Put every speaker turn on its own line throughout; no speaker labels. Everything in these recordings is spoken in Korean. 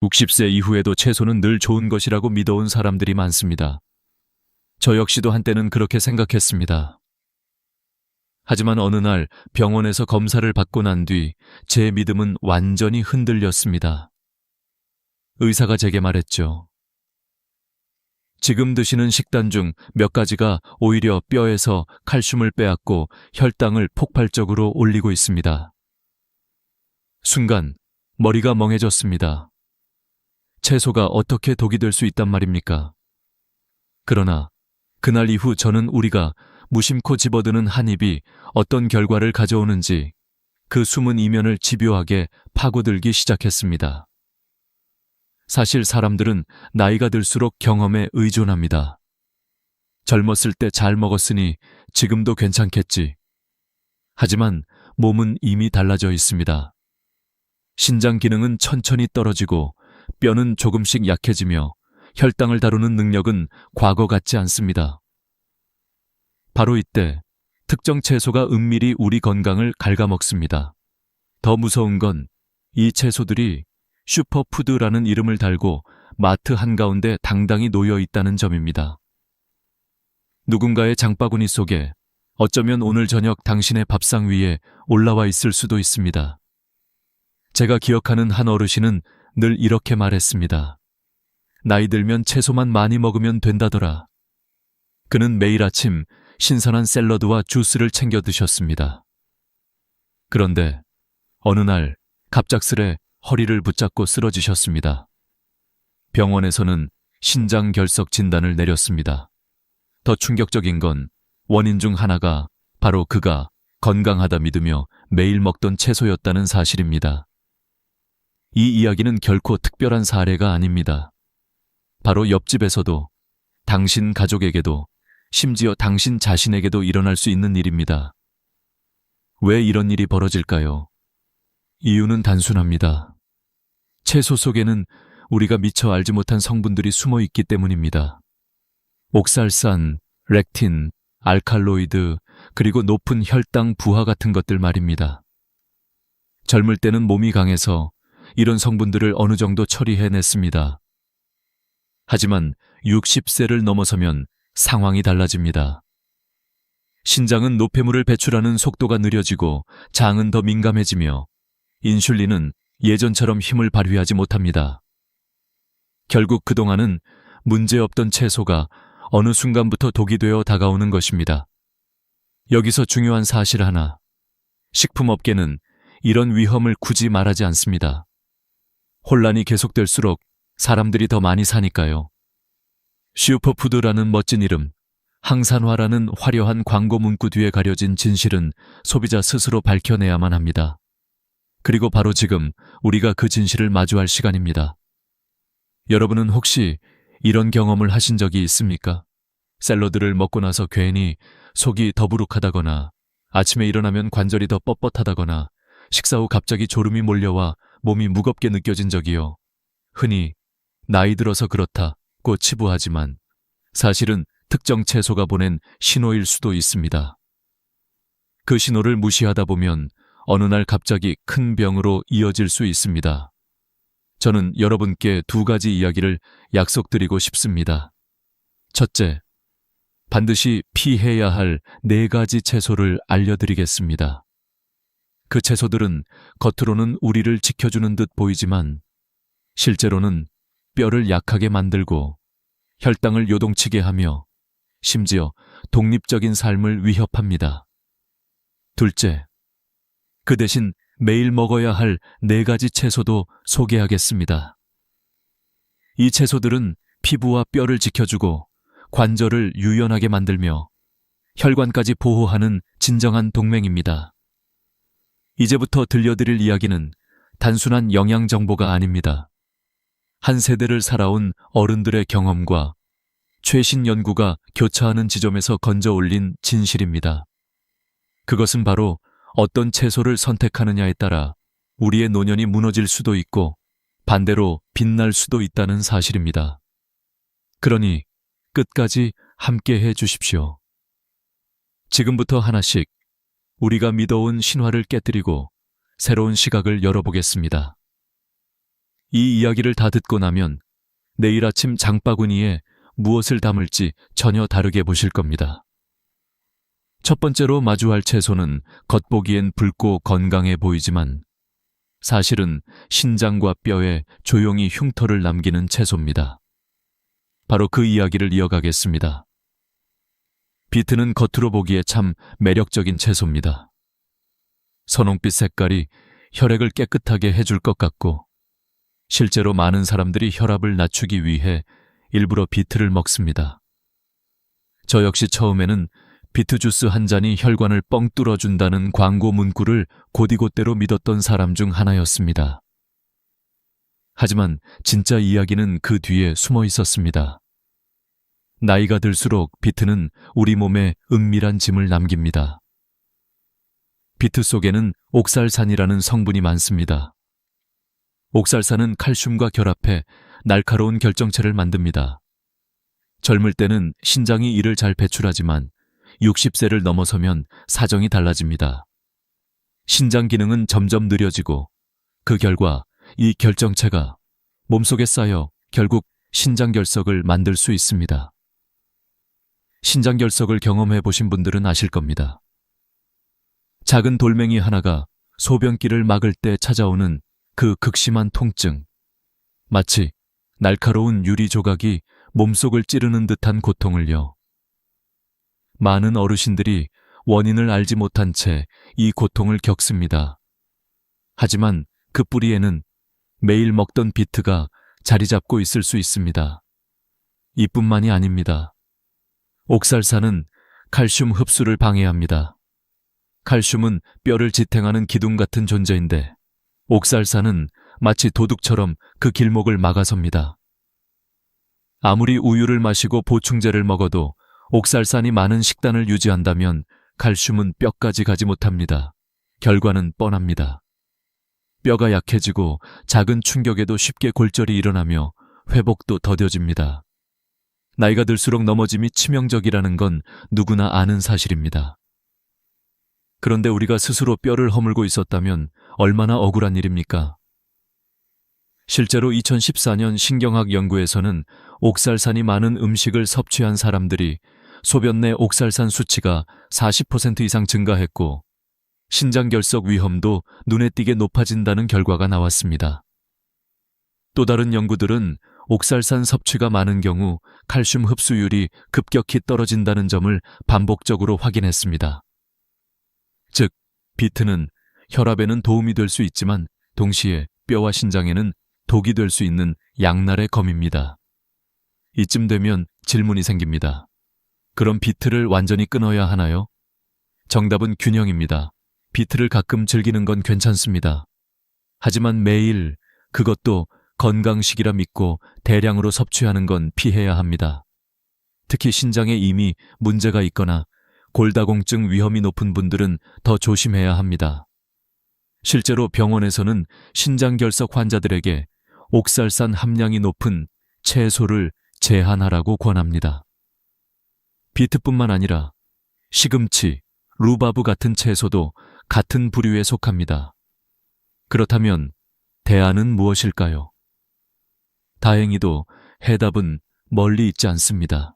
60세 이후에도 채소는 늘 좋은 것이라고 믿어온 사람들이 많습니다. 저 역시도 한때는 그렇게 생각했습니다. 하지만 어느 날 병원에서 검사를 받고 난 뒤 제 믿음은 완전히 흔들렸습니다. 의사가 제게 말했죠. 지금 드시는 식단 중 몇 가지가 오히려 뼈에서 칼슘을 빼앗고 혈당을 폭발적으로 올리고 있습니다. 순간 머리가 멍해졌습니다. 채소가 어떻게 독이 될 수 있단 말입니까? 그러나 그날 이후 저는 우리가 무심코 집어드는 한 입이 어떤 결과를 가져오는지 그 숨은 이면을 집요하게 파고들기 시작했습니다. 사실 사람들은 나이가 들수록 경험에 의존합니다. 젊었을 때 잘 먹었으니 지금도 괜찮겠지. 하지만 몸은 이미 달라져 있습니다. 신장 기능은 천천히 떨어지고 뼈는 조금씩 약해지며 혈당을 다루는 능력은 과거 같지 않습니다. 바로 이때 특정 채소가 은밀히 우리 건강을 갉아먹습니다. 더 무서운 건 이 채소들이 슈퍼푸드라는 이름을 달고 마트 한가운데 당당히 놓여 있다는 점입니다. 누군가의 장바구니 속에 어쩌면 오늘 저녁 당신의 밥상 위에 올라와 있을 수도 있습니다. 제가 기억하는 한 어르신은 늘 이렇게 말했습니다. 나이 들면 채소만 많이 먹으면 된다더라. 그는 매일 아침 신선한 샐러드와 주스를 챙겨 드셨습니다. 그런데 어느 날 갑작스레 허리를 붙잡고 쓰러지셨습니다. 병원에서는 신장결석 진단을 내렸습니다. 더 충격적인 건 원인 중 하나가 바로 그가 건강하다 믿으며 매일 먹던 채소였다는 사실입니다. 이 이야기는 결코 특별한 사례가 아닙니다. 바로 옆집에서도, 당신 가족에게도, 심지어 당신 자신에게도 일어날 수 있는 일입니다. 왜 이런 일이 벌어질까요? 이유는 단순합니다. 채소 속에는 우리가 미처 알지 못한 성분들이 숨어 있기 때문입니다. 옥살산, 렉틴, 알칼로이드, 그리고 높은 혈당 부하 같은 것들 말입니다. 젊을 때는 몸이 강해서 이런 성분들을 어느 정도 처리해냈습니다. 하지만 60세를 넘어서면 상황이 달라집니다. 신장은 노폐물을 배출하는 속도가 느려지고 장은 더 민감해지며 인슐린은 예전처럼 힘을 발휘하지 못합니다. 결국 그동안은 문제없던 채소가 어느 순간부터 독이 되어 다가오는 것입니다. 여기서 중요한 사실 하나, 식품업계는 이런 위험을 굳이 말하지 않습니다. 혼란이 계속될수록 사람들이 더 많이 사니까요. 슈퍼푸드라는 멋진 이름, 항산화라는 화려한 광고 문구 뒤에 가려진 진실은 소비자 스스로 밝혀내야만 합니다. 그리고 바로 지금 우리가 그 진실을 마주할 시간입니다. 여러분은 혹시 이런 경험을 하신 적이 있습니까? 샐러드를 먹고 나서 괜히 속이 더부룩하다거나 아침에 일어나면 관절이 더 뻣뻣하다거나 식사 후 갑자기 졸음이 몰려와 몸이 무겁게 느껴진 적이요. 흔히 나이 들어서 그렇다고 치부하지만 사실은 특정 채소가 보낸 신호일 수도 있습니다. 그 신호를 무시하다 보면 어느 날 갑자기 큰 병으로 이어질 수 있습니다. 저는 여러분께 두 가지 이야기를 약속드리고 싶습니다. 첫째, 반드시 피해야 할 4가지 채소를 알려드리겠습니다. 그 채소들은 겉으로는 우리를 지켜주는 듯 보이지만 실제로는 뼈를 약하게 만들고 혈당을 요동치게 하며 심지어 독립적인 삶을 위협합니다. 둘째, 그 대신 매일 먹어야 할 4가지 채소도 소개하겠습니다. 이 채소들은 피부와 뼈를 지켜주고 관절을 유연하게 만들며 혈관까지 보호하는 진정한 동맹입니다. 이제부터 들려드릴 이야기는 단순한 영양 정보가 아닙니다. 한 세대를 살아온 어른들의 경험과 최신 연구가 교차하는 지점에서 건져 올린 진실입니다. 그것은 바로 어떤 채소를 선택하느냐에 따라 우리의 노년이 무너질 수도 있고 반대로 빛날 수도 있다는 사실입니다. 그러니 끝까지 함께해 주십시오. 지금부터 하나씩 우리가 믿어온 신화를 깨뜨리고 새로운 시각을 열어보겠습니다. 이 이야기를 다 듣고 나면 내일 아침 장바구니에 무엇을 담을지 전혀 다르게 보실 겁니다. 첫 번째로 마주할 채소는 겉보기엔 붉고 건강해 보이지만 사실은 신장과 뼈에 조용히 흉터를 남기는 채소입니다. 바로 그 이야기를 이어가겠습니다. 비트는 겉으로 보기에 참 매력적인 채소입니다. 선홍빛 색깔이 혈액을 깨끗하게 해줄 것 같고 실제로 많은 사람들이 혈압을 낮추기 위해 일부러 비트를 먹습니다. 저 역시 처음에는 비트 주스 한 잔이 혈관을 뻥 뚫어준다는 광고 문구를 곧이곧대로 믿었던 사람 중 하나였습니다. 하지만 진짜 이야기는 그 뒤에 숨어 있었습니다. 나이가 들수록 비트는 우리 몸에 은밀한 짐을 남깁니다. 비트 속에는 옥살산이라는 성분이 많습니다. 옥살산은 칼슘과 결합해 날카로운 결정체를 만듭니다. 젊을 때는 신장이 이를 잘 배출하지만 60세를 넘어서면 사정이 달라집니다. 신장 기능은 점점 느려지고 그 결과 이 결정체가 몸속에 쌓여 결국 신장결석을 만들 수 있습니다. 신장결석을 경험해 보신 분들은 아실 겁니다. 작은 돌멩이 하나가 소변기를 막을 때 찾아오는 그 극심한 통증, 마치 날카로운 유리 조각이 몸속을 찌르는 듯한 고통을요. 많은 어르신들이 원인을 알지 못한 채 이 고통을 겪습니다. 하지만 그 뿌리에는 매일 먹던 비트가 자리 잡고 있을 수 있습니다. 이뿐만이 아닙니다. 옥살산은 칼슘 흡수를 방해합니다. 칼슘은 뼈를 지탱하는 기둥 같은 존재인데 옥살산은 마치 도둑처럼 그 길목을 막아섭니다. 아무리 우유를 마시고 보충제를 먹어도 옥살산이 많은 식단을 유지한다면 칼슘은 뼈까지 가지 못합니다. 결과는 뻔합니다. 뼈가 약해지고 작은 충격에도 쉽게 골절이 일어나며 회복도 더뎌집니다. 나이가 들수록 넘어짐이 치명적이라는 건 누구나 아는 사실입니다. 그런데 우리가 스스로 뼈를 허물고 있었다면 얼마나 억울한 일입니까? 실제로 2014년 신경학 연구에서는 옥살산이 많은 음식을 섭취한 사람들이 소변 내 옥살산 수치가 40% 이상 증가했고 신장결석 위험도 눈에 띄게 높아진다는 결과가 나왔습니다. 또 다른 연구들은 옥살산 섭취가 많은 경우 칼슘 흡수율이 급격히 떨어진다는 점을 반복적으로 확인했습니다. 즉, 비트는 혈압에는 도움이 될 수 있지만 동시에 뼈와 신장에는 독이 될 수 있는 양날의 검입니다. 이쯤 되면 질문이 생깁니다. 그럼 비트를 완전히 끊어야 하나요? 정답은 균형입니다. 비트를 가끔 즐기는 건 괜찮습니다. 하지만 매일, 그것도 건강식이라 믿고 대량으로 섭취하는 건 피해야 합니다. 특히 신장에 이미 문제가 있거나 골다공증 위험이 높은 분들은 더 조심해야 합니다. 실제로 병원에서는 신장결석 환자들에게 옥살산 함량이 높은 채소를 제한하라고 권합니다. 비트뿐만 아니라 시금치, 루바브 같은 채소도 같은 부류에 속합니다. 그렇다면 대안은 무엇일까요? 다행히도 해답은 멀리 있지 않습니다.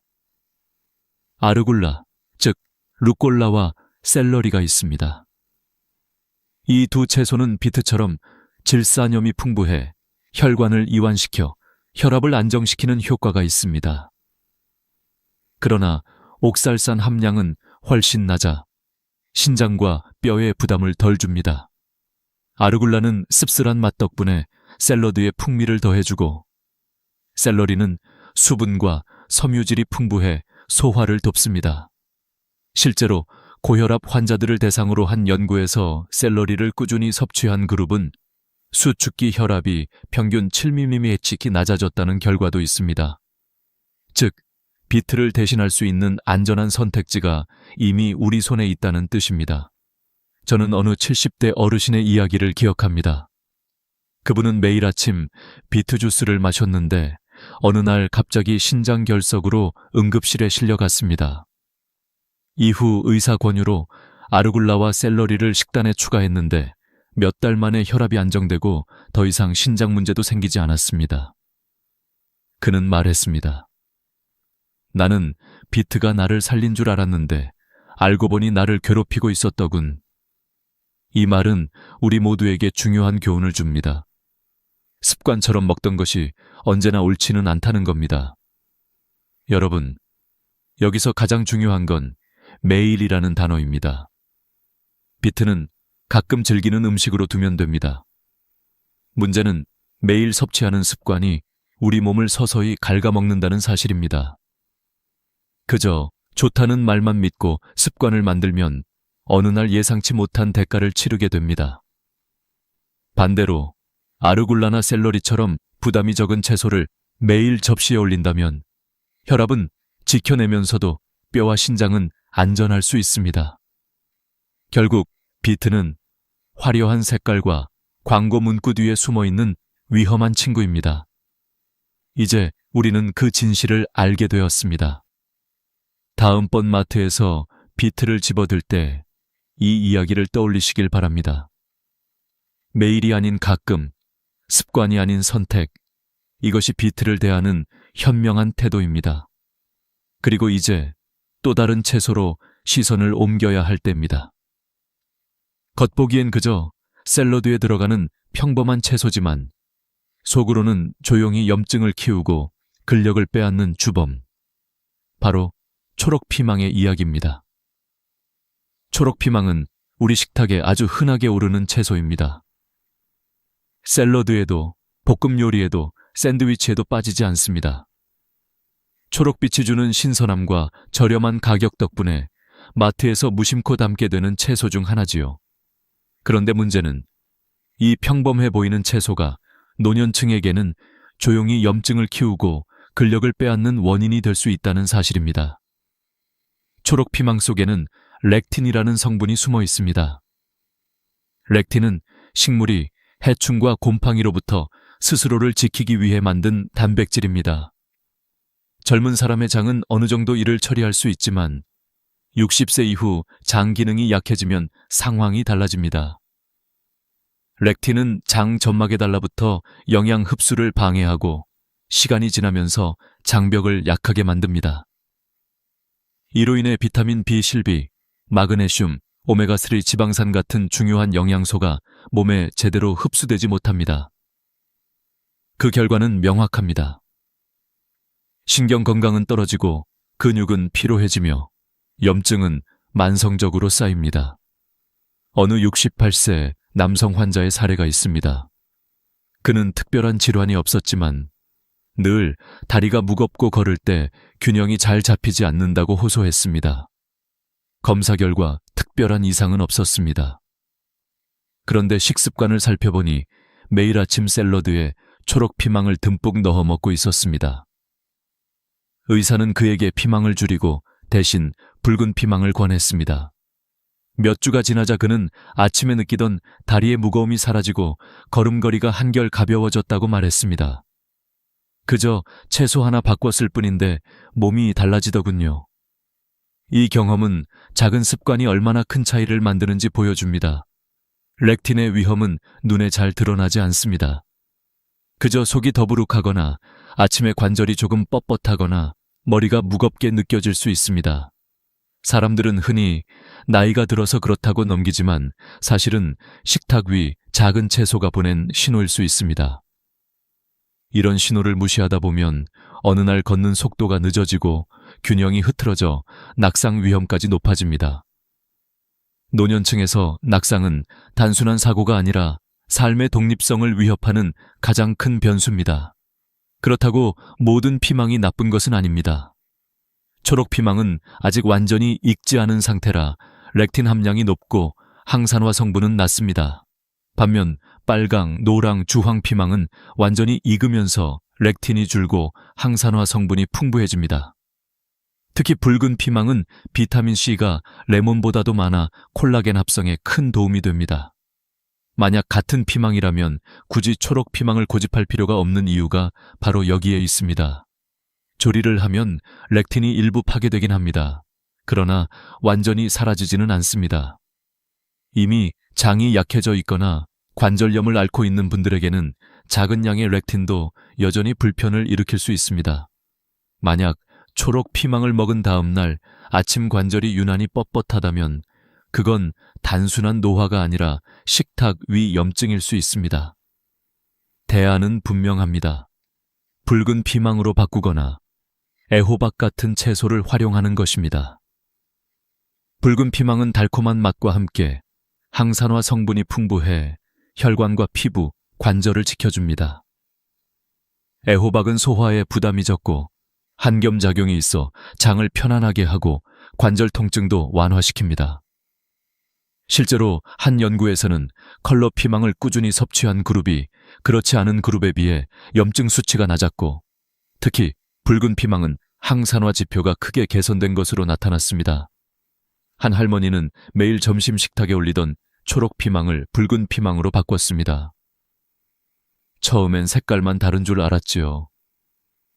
아르굴라, 즉 루꼴라와 샐러리가 있습니다. 이 두 채소는 비트처럼 질산염이 풍부해 혈관을 이완시켜 혈압을 안정시키는 효과가 있습니다. 그러나 옥살산 함량은 훨씬 낮아 신장과 뼈에 부담을 덜 줍니다. 아르굴라는 씁쓸한 맛 덕분에 샐러드에 풍미를 더해주고 샐러리는 수분과 섬유질이 풍부해 소화를 돕습니다. 실제로 고혈압 환자들을 대상으로 한 연구에서 샐러리를 꾸준히 섭취한 그룹은 수축기 혈압이 평균 7mmHg 낮아졌다는 결과도 있습니다. 즉, 비트를 대신할 수 있는 안전한 선택지가 이미 우리 손에 있다는 뜻입니다. 저는 어느 70대 어르신의 이야기를 기억합니다. 그분은 매일 아침 비트 주스를 마셨는데 어느 날 갑자기 신장결석으로 응급실에 실려갔습니다. 이후 의사 권유로 아르굴라와 샐러리를 식단에 추가했는데 몇 달 만에 혈압이 안정되고 더 이상 신장 문제도 생기지 않았습니다. 그는 말했습니다. 나는 비트가 나를 살린 줄 알았는데 알고 보니 나를 괴롭히고 있었더군. 이 말은 우리 모두에게 중요한 교훈을 줍니다. 습관처럼 먹던 것이 언제나 옳지는 않다는 겁니다. 여러분, 여기서 가장 중요한 건 매일이라는 단어입니다. 비트는 가끔 즐기는 음식으로 두면 됩니다. 문제는 매일 섭취하는 습관이 우리 몸을 서서히 갉아먹는다는 사실입니다. 그저 좋다는 말만 믿고 습관을 만들면 어느 날 예상치 못한 대가를 치르게 됩니다. 반대로 아르굴라나 샐러리처럼 부담이 적은 채소를 매일 접시에 올린다면 혈압은 지켜내면서도 뼈와 신장은 안전할 수 있습니다. 결국 비트는 화려한 색깔과 광고 문구 뒤에 숨어있는 위험한 친구입니다. 이제 우리는 그 진실을 알게 되었습니다. 다음번 마트에서 비트를 집어들 때 이 이야기를 떠올리시길 바랍니다. 매일이 아닌 가끔, 습관이 아닌 선택, 이것이 비트를 대하는 현명한 태도입니다. 그리고 이제 또 다른 채소로 시선을 옮겨야 할 때입니다. 겉보기엔 그저 샐러드에 들어가는 평범한 채소지만 속으로는 조용히 염증을 키우고 근력을 빼앗는 주범, 바로 초록피망의 이야기입니다. 초록피망은 우리 식탁에 아주 흔하게 오르는 채소입니다. 샐러드에도 볶음 요리에도 샌드위치에도 빠지지 않습니다. 초록빛이 주는 신선함과 저렴한 가격 덕분에 마트에서 무심코 담게 되는 채소 중 하나지요. 그런데 문제는 이 평범해 보이는 채소가 노년층에게는 조용히 염증을 키우고 근력을 빼앗는 원인이 될 수 있다는 사실입니다. 초록피망 속에는 렉틴이라는 성분이 숨어 있습니다. 렉틴은 식물이 해충과 곰팡이로부터 스스로를 지키기 위해 만든 단백질입니다. 젊은 사람의 장은 어느 정도 일을 처리할 수 있지만 60세 이후 장 기능이 약해지면 상황이 달라집니다. 렉틴은 장 점막에 달라붙어 영양 흡수를 방해하고 시간이 지나면서 장벽을 약하게 만듭니다. 이로 인해 비타민 B 실비, 마그네슘, 오메가3 지방산 같은 중요한 영양소가 몸에 제대로 흡수되지 못합니다. 그 결과는 명확합니다. 신경 건강은 떨어지고 근육은 피로해지며 염증은 만성적으로 쌓입니다. 어느 68세 남성 환자의 사례가 있습니다. 그는 특별한 질환이 없었지만 늘 다리가 무겁고 걸을 때 균형이 잘 잡히지 않는다고 호소했습니다. 검사 결과 특별한 이상은 없었습니다. 그런데 식습관을 살펴보니 매일 아침 샐러드에 초록피망을 듬뿍 넣어 먹고 있었습니다. 의사는 그에게 피망을 줄이고 대신 붉은 피망을 권했습니다. 몇 주가 지나자 그는 아침에 느끼던 다리의 무거움이 사라지고 걸음걸이가 한결 가벼워졌다고 말했습니다. 그저 채소 하나 바꿨을 뿐인데 몸이 달라지더군요. 이 경험은 작은 습관이 얼마나 큰 차이를 만드는지 보여줍니다. 렉틴의 위험은 눈에 잘 드러나지 않습니다. 그저 속이 더부룩하거나 아침에 관절이 조금 뻣뻣하거나 머리가 무겁게 느껴질 수 있습니다. 사람들은 흔히 나이가 들어서 그렇다고 넘기지만 사실은 식탁 위 작은 채소가 보낸 신호일 수 있습니다. 이런 신호를 무시하다 보면 어느 날 걷는 속도가 늦어지고 균형이 흐트러져 낙상 위험까지 높아집니다. 노년층에서 낙상은 단순한 사고가 아니라 삶의 독립성을 위협하는 가장 큰 변수입니다. 그렇다고 모든 피망이 나쁜 것은 아닙니다. 초록피망은 아직 완전히 익지 않은 상태라 렉틴 함량이 높고 항산화 성분은 낮습니다. 반면 빨강, 노랑, 주황 피망은 완전히 익으면서 렉틴이 줄고 항산화 성분이 풍부해집니다. 특히 붉은 피망은 비타민C가 레몬보다도 많아 콜라겐 합성에 큰 도움이 됩니다. 만약 같은 피망이라면 굳이 초록 피망을 고집할 필요가 없는 이유가 바로 여기에 있습니다. 조리를 하면 렉틴이 일부 파괴되긴 합니다. 그러나 완전히 사라지지는 않습니다. 이미 장이 약해져 있거나 관절염을 앓고 있는 분들에게는 작은 양의 렉틴도 여전히 불편을 일으킬 수 있습니다. 만약 초록 피망을 먹은 다음 날 아침 관절이 유난히 뻣뻣하다면 그건 단순한 노화가 아니라 식탁 위 염증일 수 있습니다. 대안은 분명합니다. 붉은 피망으로 바꾸거나 애호박 같은 채소를 활용하는 것입니다. 붉은 피망은 달콤한 맛과 함께 항산화 성분이 풍부해 혈관과 피부, 관절을 지켜줍니다. 애호박은 소화에 부담이 적고 한겸작용이 있어 장을 편안하게 하고 관절 통증도 완화시킵니다. 실제로 한 연구에서는 컬러 피망을 꾸준히 섭취한 그룹이 그렇지 않은 그룹에 비해 염증 수치가 낮았고 특히 붉은 피망은 항산화 지표가 크게 개선된 것으로 나타났습니다. 한 할머니는 매일 점심 식탁에 올리던 초록 피망을 붉은 피망으로 바꿨습니다. 처음엔 색깔만 다른 줄 알았지요.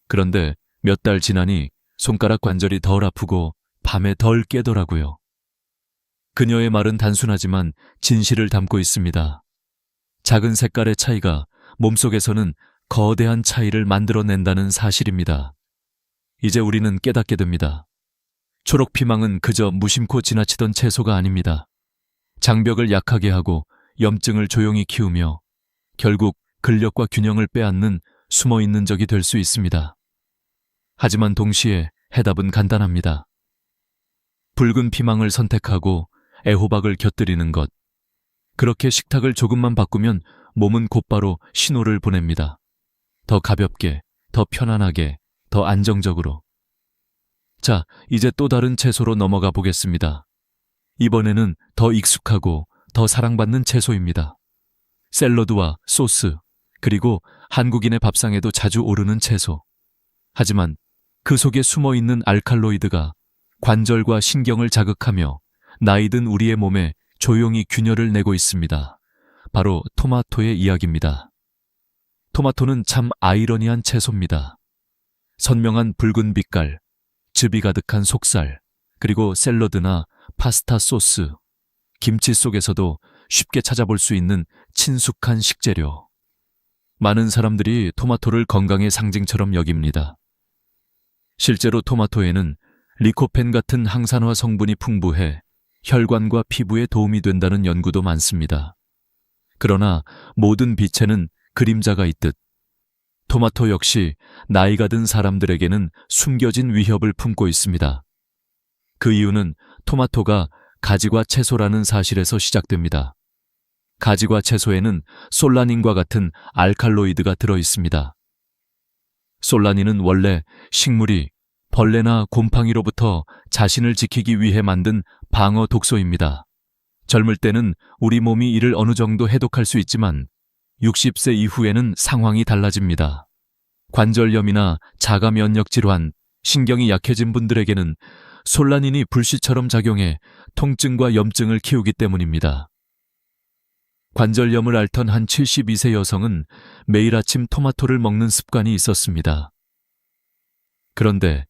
그런데 몇 달 지나니 손가락 관절이 덜 아프고 밤에 덜 깨더라고요. 그녀의 말은 단순하지만 진실을 담고 있습니다. 작은 색깔의 차이가 몸속에서는 거대한 차이를 만들어낸다는 사실입니다. 이제 우리는 깨닫게 됩니다. 초록 피망은 그저 무심코 지나치던 채소가 아닙니다. 장벽을 약하게 하고 염증을 조용히 키우며 결국 근력과 균형을 빼앗는 숨어있는 적이 될 수 있습니다. 하지만 동시에 해답은 간단합니다. 붉은 피망을 선택하고 애호박을 곁들이는 것. 그렇게 식탁을 조금만 바꾸면 몸은 곧바로 신호를 보냅니다. 더 가볍게, 더 편안하게, 더 안정적으로. 자, 이제 또 다른 채소로 넘어가 보겠습니다. 이번에는 더 익숙하고 더 사랑받는 채소입니다. 샐러드와 소스, 그리고 한국인의 밥상에도 자주 오르는 채소. 하지만 그 속에 숨어있는 알칼로이드가 관절과 신경을 자극하며 나이든 우리의 몸에 조용히 균열을 내고 있습니다. 바로 토마토의 이야기입니다. 토마토는 참 아이러니한 채소입니다. 선명한 붉은 빛깔, 즙이 가득한 속살, 그리고 샐러드나 파스타 소스, 김치 속에서도 쉽게 찾아볼 수 있는 친숙한 식재료. 많은 사람들이 토마토를 건강의 상징처럼 여깁니다. 실제로 토마토에는 리코펜 같은 항산화 성분이 풍부해 혈관과 피부에 도움이 된다는 연구도 많습니다. 그러나 모든 빛에는 그림자가 있듯 토마토 역시 나이가 든 사람들에게는 숨겨진 위협을 품고 있습니다. 그 이유는 토마토가 가지과 채소라는 사실에서 시작됩니다. 가지과 채소에는 솔라닌과 같은 알칼로이드가 들어 있습니다. 솔라닌은 원래 식물이 벌레나 곰팡이로부터 자신을 지키기 위해 만든 방어 독소입니다. 젊을 때는 우리 몸이 이를 어느 정도 해독할 수 있지만 60세 이후에는 상황이 달라집니다. 관절염이나 자가 면역 질환, 신경이 약해진 분들에게는 솔라닌이 불씨처럼 작용해 통증과 염증을 키우기 때문입니다. 관절염을 앓던 한 72세 여성은 매일 아침 토마토를 먹는 습관이 있었습니다. 그런데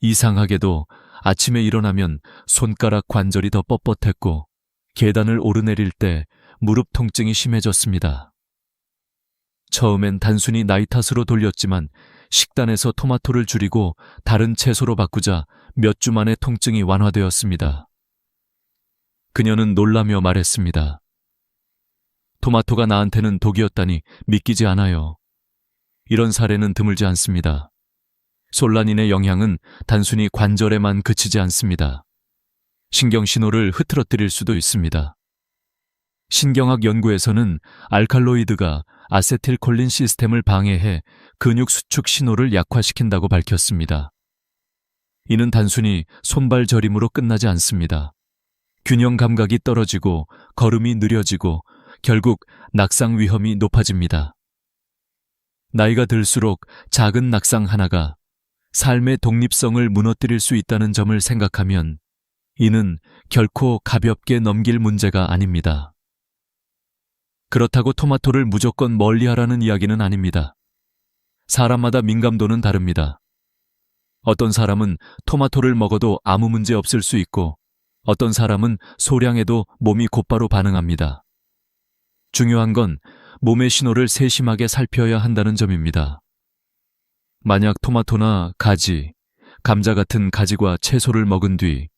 이상하게도 아침에 일어나면 손가락 관절이 더 뻣뻣했고 계단을 오르내릴 때 무릎 통증이 심해졌습니다. 처음엔 단순히 나이 탓으로 돌렸지만 식단에서 토마토를 줄이고 다른 채소로 바꾸자 몇 주 만에 통증이 완화되었습니다. 그녀는 놀라며 말했습니다. 토마토가 나한테는 독이었다니 믿기지 않아요. 이런 사례는 드물지 않습니다. 솔라닌의 영향은 단순히 관절에만 그치지 않습니다. 신경 신호를 흐트러뜨릴 수도 있습니다. 신경학 연구에서는 알칼로이드가 아세틸콜린 시스템을 방해해 근육 수축 신호를 약화시킨다고 밝혔습니다. 이는 단순히 손발 저림으로 끝나지 않습니다. 균형 감각이 떨어지고 걸음이 느려지고 결국 낙상 위험이 높아집니다. 나이가 들수록 작은 낙상 하나가 삶의 독립성을 무너뜨릴 수 있다는 점을 생각하면 이는 결코 가볍게 넘길 문제가 아닙니다. 그렇다고 토마토를 무조건 멀리하라는 이야기는 아닙니다. 사람마다 민감도는 다릅니다. 어떤 사람은 토마토를 먹어도 아무 문제 없을 수 있고 어떤 사람은 소량에도 몸이 곧바로 반응합니다. 중요한 건 몸의 신호를 세심하게 살펴야 한다는 점입니다. 만약 토마토나 가지, 감자 같은 가지과 채소를 먹은 뒤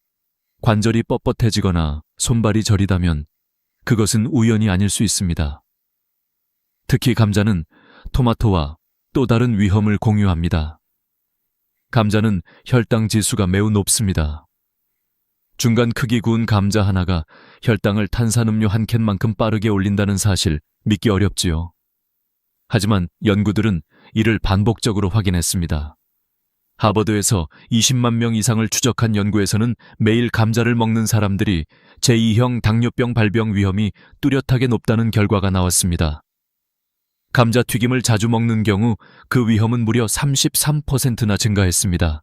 관절이 뻣뻣해지거나 손발이 저리다면 그것은 우연이 아닐 수 있습니다. 특히 감자는 토마토와 또 다른 위험을 공유합니다. 감자는 혈당 지수가 매우 높습니다. 중간 크기 구운 감자 하나가 혈당을 탄산음료 한 캔만큼 빠르게 올린다는 사실 믿기 어렵지요. 하지만 연구들은 이를 반복적으로 확인했습니다. 하버드에서 20만 명 이상을 추적한 연구에서는 매일 감자를 먹는 사람들이 제2형 당뇨병 발병 위험이 뚜렷하게 높다는 결과가 나왔습니다. 감자튀김을 자주 먹는 경우 그 위험은 무려 33%나 증가했습니다.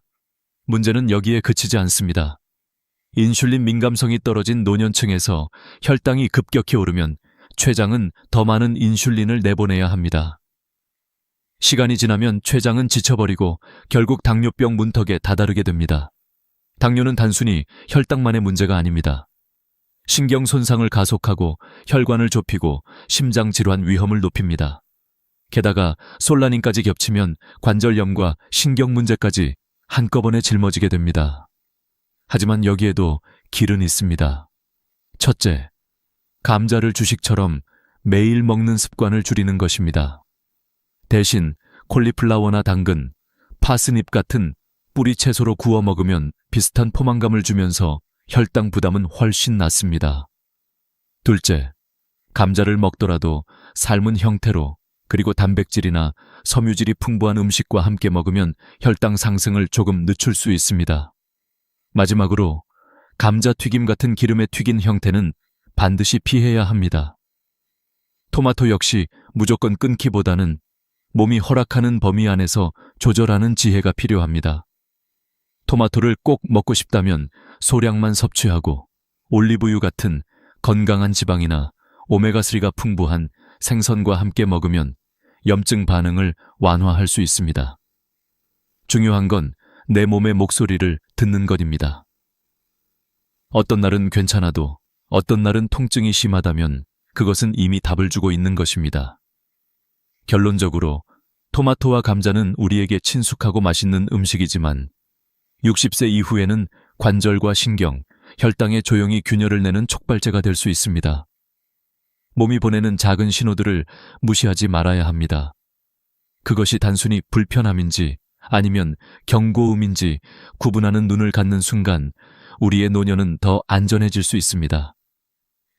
문제는 여기에 그치지 않습니다. 인슐린 민감성이 떨어진 노년층에서 혈당이 급격히 오르면 췌장은 더 많은 인슐린을 내보내야 합니다. 시간이 지나면 췌장은 지쳐버리고 결국 당뇨병 문턱에 다다르게 됩니다. 당뇨는 단순히 혈당만의 문제가 아닙니다. 신경 손상을 가속하고 혈관을 좁히고 심장 질환 위험을 높입니다. 게다가 솔라닌까지 겹치면 관절염과 신경 문제까지 한꺼번에 짊어지게 됩니다. 하지만 여기에도 길은 있습니다. 첫째, 감자를 주식처럼 매일 먹는 습관을 줄이는 것입니다. 대신 콜리플라워나 당근, 파스닙 같은 뿌리 채소로 구워 먹으면 비슷한 포만감을 주면서 혈당 부담은 훨씬 낮습니다. 둘째, 감자를 먹더라도 삶은 형태로 그리고 단백질이나 섬유질이 풍부한 음식과 함께 먹으면 혈당 상승을 조금 늦출 수 있습니다. 마지막으로 감자튀김 같은 기름에 튀긴 형태는 반드시 피해야 합니다. 토마토 역시 무조건 끊기보다는 몸이 허락하는 범위 안에서 조절하는 지혜가 필요합니다. 토마토를 꼭 먹고 싶다면 소량만 섭취하고 올리브유 같은 건강한 지방이나 오메가3가 풍부한 생선과 함께 먹으면 염증 반응을 완화할 수 있습니다. 중요한 건 내 몸의 목소리를 듣는 것입니다. 어떤 날은 괜찮아도 어떤 날은 통증이 심하다면 그것은 이미 답을 주고 있는 것입니다. 결론적으로 토마토와 감자는 우리에게 친숙하고 맛있는 음식이지만 60세 이후에는 관절과 신경, 혈당에 조용히 균열을 내는 촉발제가 될 수 있습니다. 몸이 보내는 작은 신호들을 무시하지 말아야 합니다. 그것이 단순히 불편함인지 아니면 경고음인지 구분하는 눈을 갖는 순간 우리의 노년은 더 안전해질 수 있습니다.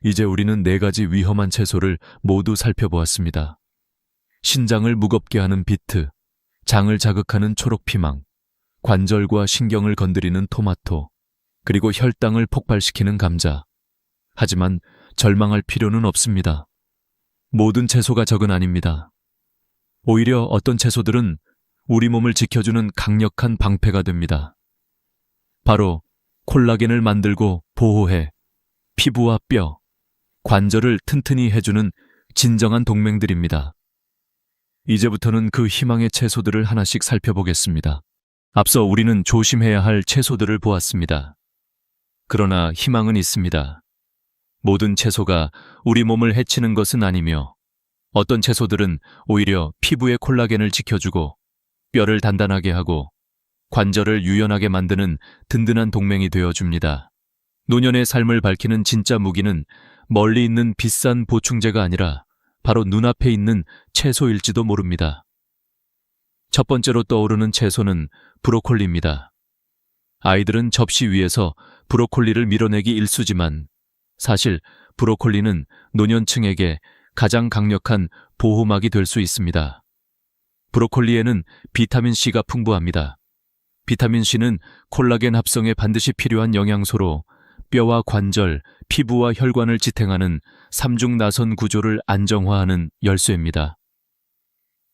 이제 우리는 4가지 위험한 채소를 모두 살펴보았습니다. 신장을 무겁게 하는 비트, 장을 자극하는 초록피망, 관절과 신경을 건드리는 토마토, 그리고 혈당을 폭발시키는 감자. 하지만 절망할 필요는 없습니다. 모든 채소가 적은 아닙니다. 오히려 어떤 채소들은 우리 몸을 지켜주는 강력한 방패가 됩니다. 바로 콜라겐을 만들고 보호해 피부와 뼈, 관절을 튼튼히 해주는 진정한 동맹들입니다. 이제부터는 그 희망의 채소들을 하나씩 살펴보겠습니다. 앞서 우리는 조심해야 할 채소들을 보았습니다. 그러나 희망은 있습니다. 모든 채소가 우리 몸을 해치는 것은 아니며 어떤 채소들은 오히려 피부의 콜라겐을 지켜주고 뼈를 단단하게 하고 관절을 유연하게 만드는 든든한 동맹이 되어줍니다. 노년의 삶을 밝히는 진짜 무기는 멀리 있는 비싼 보충제가 아니라 바로 눈앞에 있는 채소일지도 모릅니다. 첫 번째로 떠오르는 채소는 브로콜리입니다. 아이들은 접시 위에서 브로콜리를 밀어내기 일쑤지만 사실 브로콜리는 노년층에게 가장 강력한 보호막이 될 수 있습니다. 브로콜리에는 비타민C가 풍부합니다. 비타민C는 콜라겐 합성에 반드시 필요한 영양소로 뼈와 관절, 피부와 혈관을 지탱하는 삼중 나선 구조를 안정화하는 열쇠입니다.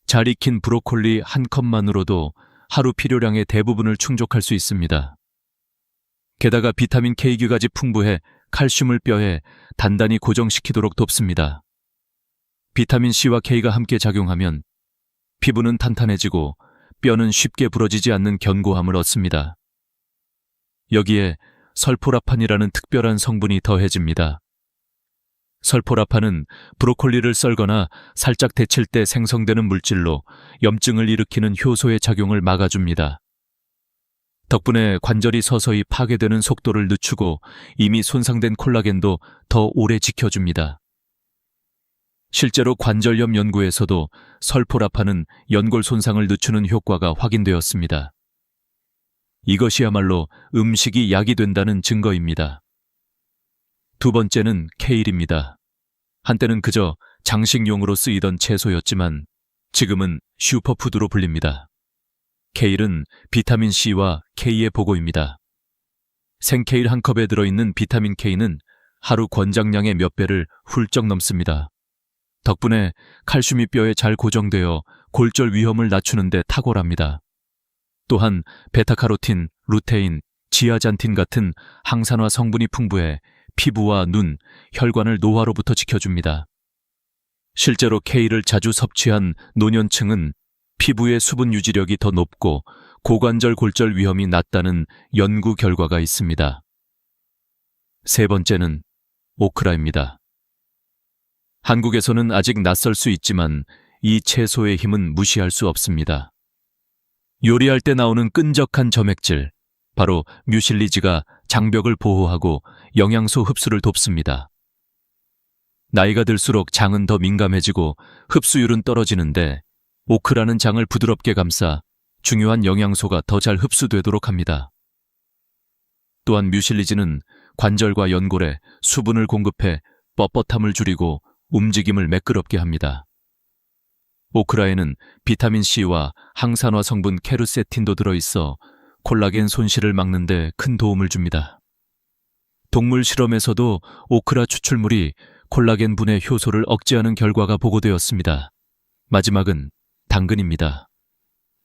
잘 익힌 브로콜리 한 컵만으로도 하루 필요량의 대부분을 충족할 수 있습니다. 게다가 비타민 K규까지 풍부해 칼슘을 뼈에 단단히 고정시키도록 돕습니다. 비타민 C와 K가 함께 작용하면 피부는 탄탄해지고 뼈는 쉽게 부러지지 않는 견고함을 얻습니다. 여기에 설포라판이라는 특별한 성분이 더해집니다. 설포라판은 브로콜리를 썰거나 살짝 데칠 때 생성되는 물질로 염증을 일으키는 효소의 작용을 막아줍니다. 덕분에 관절이 서서히 파괴되는 속도를 늦추고 이미 손상된 콜라겐도 더 오래 지켜줍니다. 실제로 관절염 연구에서도 설포라판은 연골 손상을 늦추는 효과가 확인되었습니다. 이것이야말로 음식이 약이 된다는 증거입니다. 두 번째는 케일입니다. 한때는 그저 장식용으로 쓰이던 채소였지만 지금은 슈퍼푸드로 불립니다. 케일은 비타민C와 K의 보고입니다. 생케일 한 컵에 들어있는 비타민 K는 하루 권장량의 몇 배를 훌쩍 넘습니다. 덕분에 칼슘이 뼈에 잘 고정되어 골절 위험을 낮추는 데 탁월합니다. 또한 베타카로틴, 루테인, 지아잔틴 같은 항산화 성분이 풍부해 피부와 눈, 혈관을 노화로부터 지켜줍니다. 실제로 K를 자주 섭취한 노년층은 피부의 수분 유지력이 더 높고 고관절 골절 위험이 낮다는 연구 결과가 있습니다. 세 번째는 오크라입니다. 한국에서는 아직 낯설 수 있지만 이 채소의 힘은 무시할 수 없습니다. 요리할 때 나오는 끈적한 점액질, 바로 뮤실리지가 장벽을 보호하고 영양소 흡수를 돕습니다. 나이가 들수록 장은 더 민감해지고 흡수율은 떨어지는데 오크라는 장을 부드럽게 감싸 중요한 영양소가 더 잘 흡수되도록 합니다. 또한 뮤실리지는 관절과 연골에 수분을 공급해 뻣뻣함을 줄이고 움직임을 매끄럽게 합니다. 오크라에는 비타민C와 항산화 성분 케르세틴도 들어있어 콜라겐 손실을 막는 데 큰 도움을 줍니다. 동물 실험에서도 오크라 추출물이 콜라겐 분해 효소를 억제하는 결과가 보고되었습니다. 마지막은 당근입니다.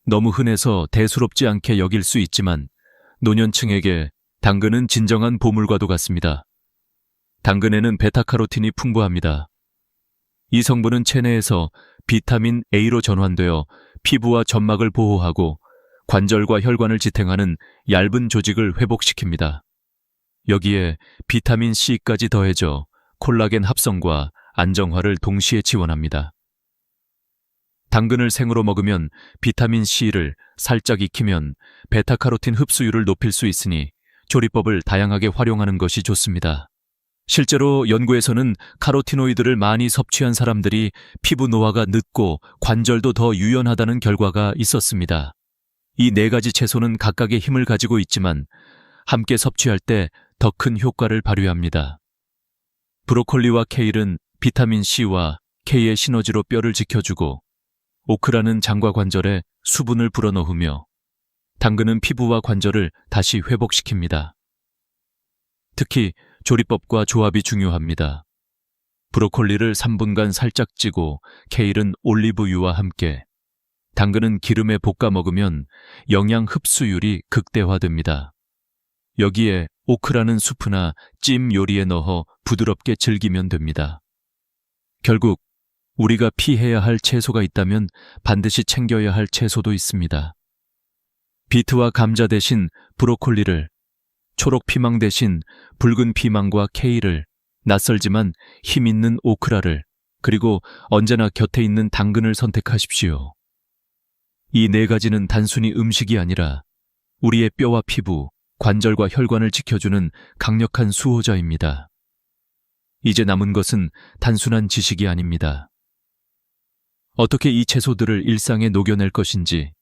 너무 흔해서 대수롭지 않게 여길 수 있지만 노년층에게 당근은 진정한 보물과도 같습니다. 당근에는 베타카로틴이 풍부합니다. 이 성분은 체내에서 비타민 A로 전환되어 피부와 점막을 보호하고 관절과 혈관을 지탱하는 얇은 조직을 회복시킵니다. 여기에 비타민 C까지 더해져 콜라겐 합성과 안정화를 동시에 지원합니다. 당근을 생으로 먹으면 비타민 C를 살짝 익히면 베타카로틴 흡수율을 높일 수 있으니 조리법을 다양하게 활용하는 것이 좋습니다. 실제로 연구에서는 카로티노이드를 많이 섭취한 사람들이 피부 노화가 늦고 관절도 더 유연하다는 결과가 있었습니다. 이 네 가지 채소는 각각의 힘을 가지고 있지만 함께 섭취할 때 더 큰 효과를 발휘합니다. 브로콜리와 케일은 비타민C와 K의 시너지로 뼈를 지켜주고 오크라는 장과 관절에 수분을 불어넣으며 당근은 피부와 관절을 다시 회복시킵니다. 특히 조리법과 조합이 중요합니다. 브로콜리를 3분간 살짝 찌고 케일은 올리브유와 함께, 당근은 기름에 볶아 먹으면 영양 흡수율이 극대화됩니다. 여기에 오크라는 수프나 찜 요리에 넣어 부드럽게 즐기면 됩니다. 결국 우리가 피해야 할 채소가 있다면 반드시 챙겨야 할 채소도 있습니다. 비트와 감자 대신 브로콜리를, 초록 피망 대신 붉은 피망과 케일을, 낯설지만 힘 있는 오크라를, 그리고 언제나 곁에 있는 당근을 선택하십시오. 이 네 가지는 단순히 음식이 아니라 우리의 뼈와 피부, 관절과 혈관을 지켜주는 강력한 수호자입니다. 이제 남은 것은 단순한 지식이 아닙니다. 어떻게 이 채소들을 일상에 녹여낼 것인지,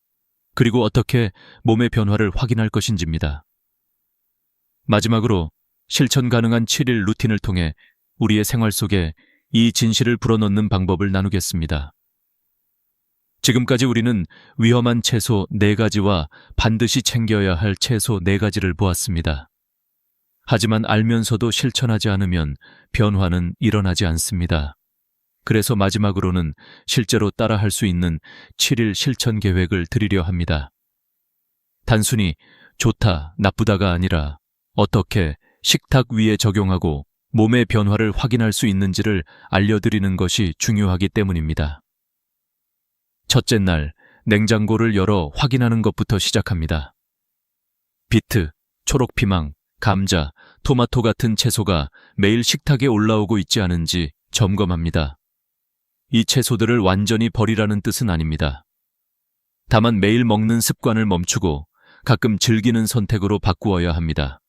그리고 어떻게 몸의 변화를 확인할 것인지입니다. 마지막으로 실천 가능한 7일 루틴을 통해 우리의 생활 속에 이 진실을 불어넣는 방법을 나누겠습니다. 지금까지 우리는 위험한 채소 4가지와 반드시 챙겨야 할 채소 4가지를 보았습니다. 하지만 알면서도 실천하지 않으면 변화는 일어나지 않습니다. 그래서 마지막으로는 실제로 따라할 수 있는 7일 실천 계획을 드리려 합니다. 단순히 좋다, 나쁘다가 아니라 어떻게 식탁 위에 적용하고 몸의 변화를 확인할 수 있는지를 알려드리는 것이 중요하기 때문입니다. 첫째 날, 냉장고를 열어 확인하는 것부터 시작합니다. 비트, 초록피망, 감자, 토마토 같은 채소가 매일 식탁에 올라오고 있지 않은지 점검합니다. 이 채소들을 완전히 버리라는 뜻은 아닙니다. 다만 매일 먹는 습관을 멈추고 가끔 즐기는 선택으로 바꾸어야 합니다.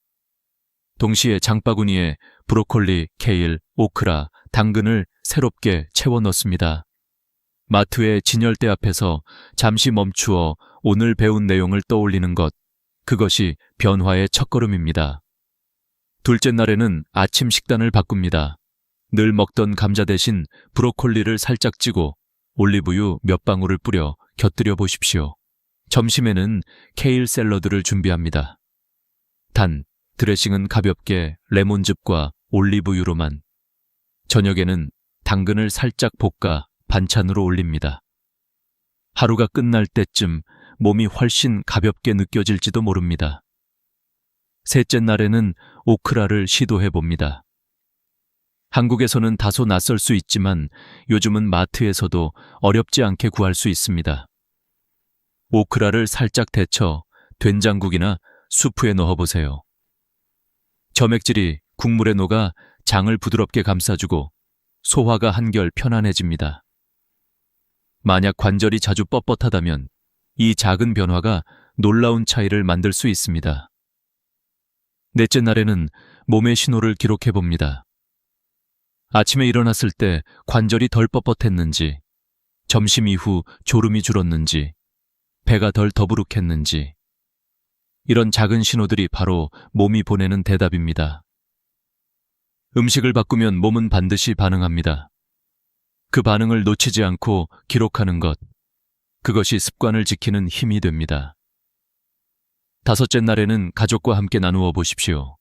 동시에 장바구니에 브로콜리, 케일, 오크라, 당근을 새롭게 채워 넣습니다. 마트의 진열대 앞에서 잠시 멈추어 오늘 배운 내용을 떠올리는 것, 그것이 변화의 첫걸음입니다. 둘째 날에는 아침 식단을 바꿉니다. 늘 먹던 감자 대신 브로콜리를 살짝 찌고 올리브유 몇 방울을 뿌려 곁들여 보십시오. 점심에는 케일 샐러드를 준비합니다. 단, 드레싱은 가볍게 레몬즙과 올리브유로만. 저녁에는 당근을 살짝 볶아 반찬으로 올립니다. 하루가 끝날 때쯤 몸이 훨씬 가볍게 느껴질지도 모릅니다. 셋째 날에는 오크라를 시도해 봅니다. 한국에서는 다소 낯설 수 있지만 요즘은 마트에서도 어렵지 않게 구할 수 있습니다. 오크라를 살짝 데쳐 된장국이나 수프에 넣어보세요. 점액질이 국물에 녹아 장을 부드럽게 감싸주고 소화가 한결 편안해집니다. 만약 관절이 자주 뻣뻣하다면 이 작은 변화가 놀라운 차이를 만들 수 있습니다. 넷째 날에는 몸의 신호를 기록해 봅니다. 아침에 일어났을 때 관절이 덜 뻣뻣했는지, 점심 이후 졸음이 줄었는지, 배가 덜 더부룩했는지, 이런 작은 신호들이 바로 몸이 보내는 대답입니다. 음식을 바꾸면 몸은 반드시 반응합니다. 그 반응을 놓치지 않고 기록하는 것, 그것이 습관을 지키는 힘이 됩니다. 다섯째 날에는 가족과 함께 나누어 보십시오.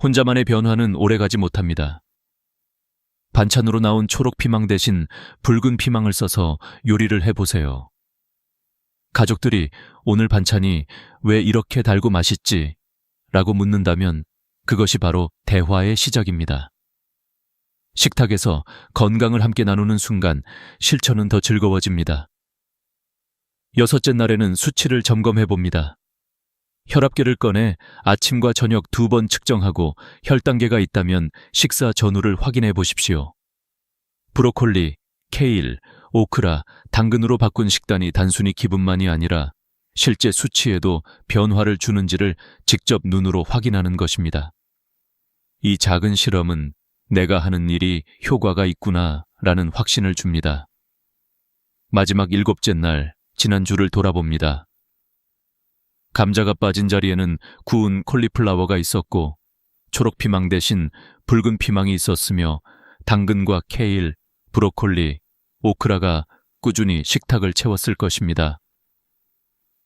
혼자만의 변화는 오래가지 못합니다. 반찬으로 나온 초록 피망 대신 붉은 피망을 써서 요리를 해보세요. 가족들이 오늘 반찬이 왜 이렇게 달고 맛있지? 라고 묻는다면 그것이 바로 대화의 시작입니다. 식탁에서 건강을 함께 나누는 순간 실천은 더 즐거워집니다. 여섯째 날에는 수치를 점검해 봅니다. 혈압계를 꺼내 아침과 저녁 2번 측정하고 혈당계가 있다면 식사 전후를 확인해 보십시오. 브로콜리, 케일, 오크라, 당근으로 바꾼 식단이 단순히 기분만이 아니라 실제 수치에도 변화를 주는지를 직접 눈으로 확인하는 것입니다. 이 작은 실험은 내가 하는 일이 효과가 있구나라는 확신을 줍니다. 마지막 7째 날, 지난주를 돌아봅니다. 감자가 빠진 자리에는 구운 콜리플라워가 있었고 초록피망 대신 붉은 피망이 있었으며 당근과 케일, 브로콜리, 오크라가 꾸준히 식탁을 채웠을 것입니다.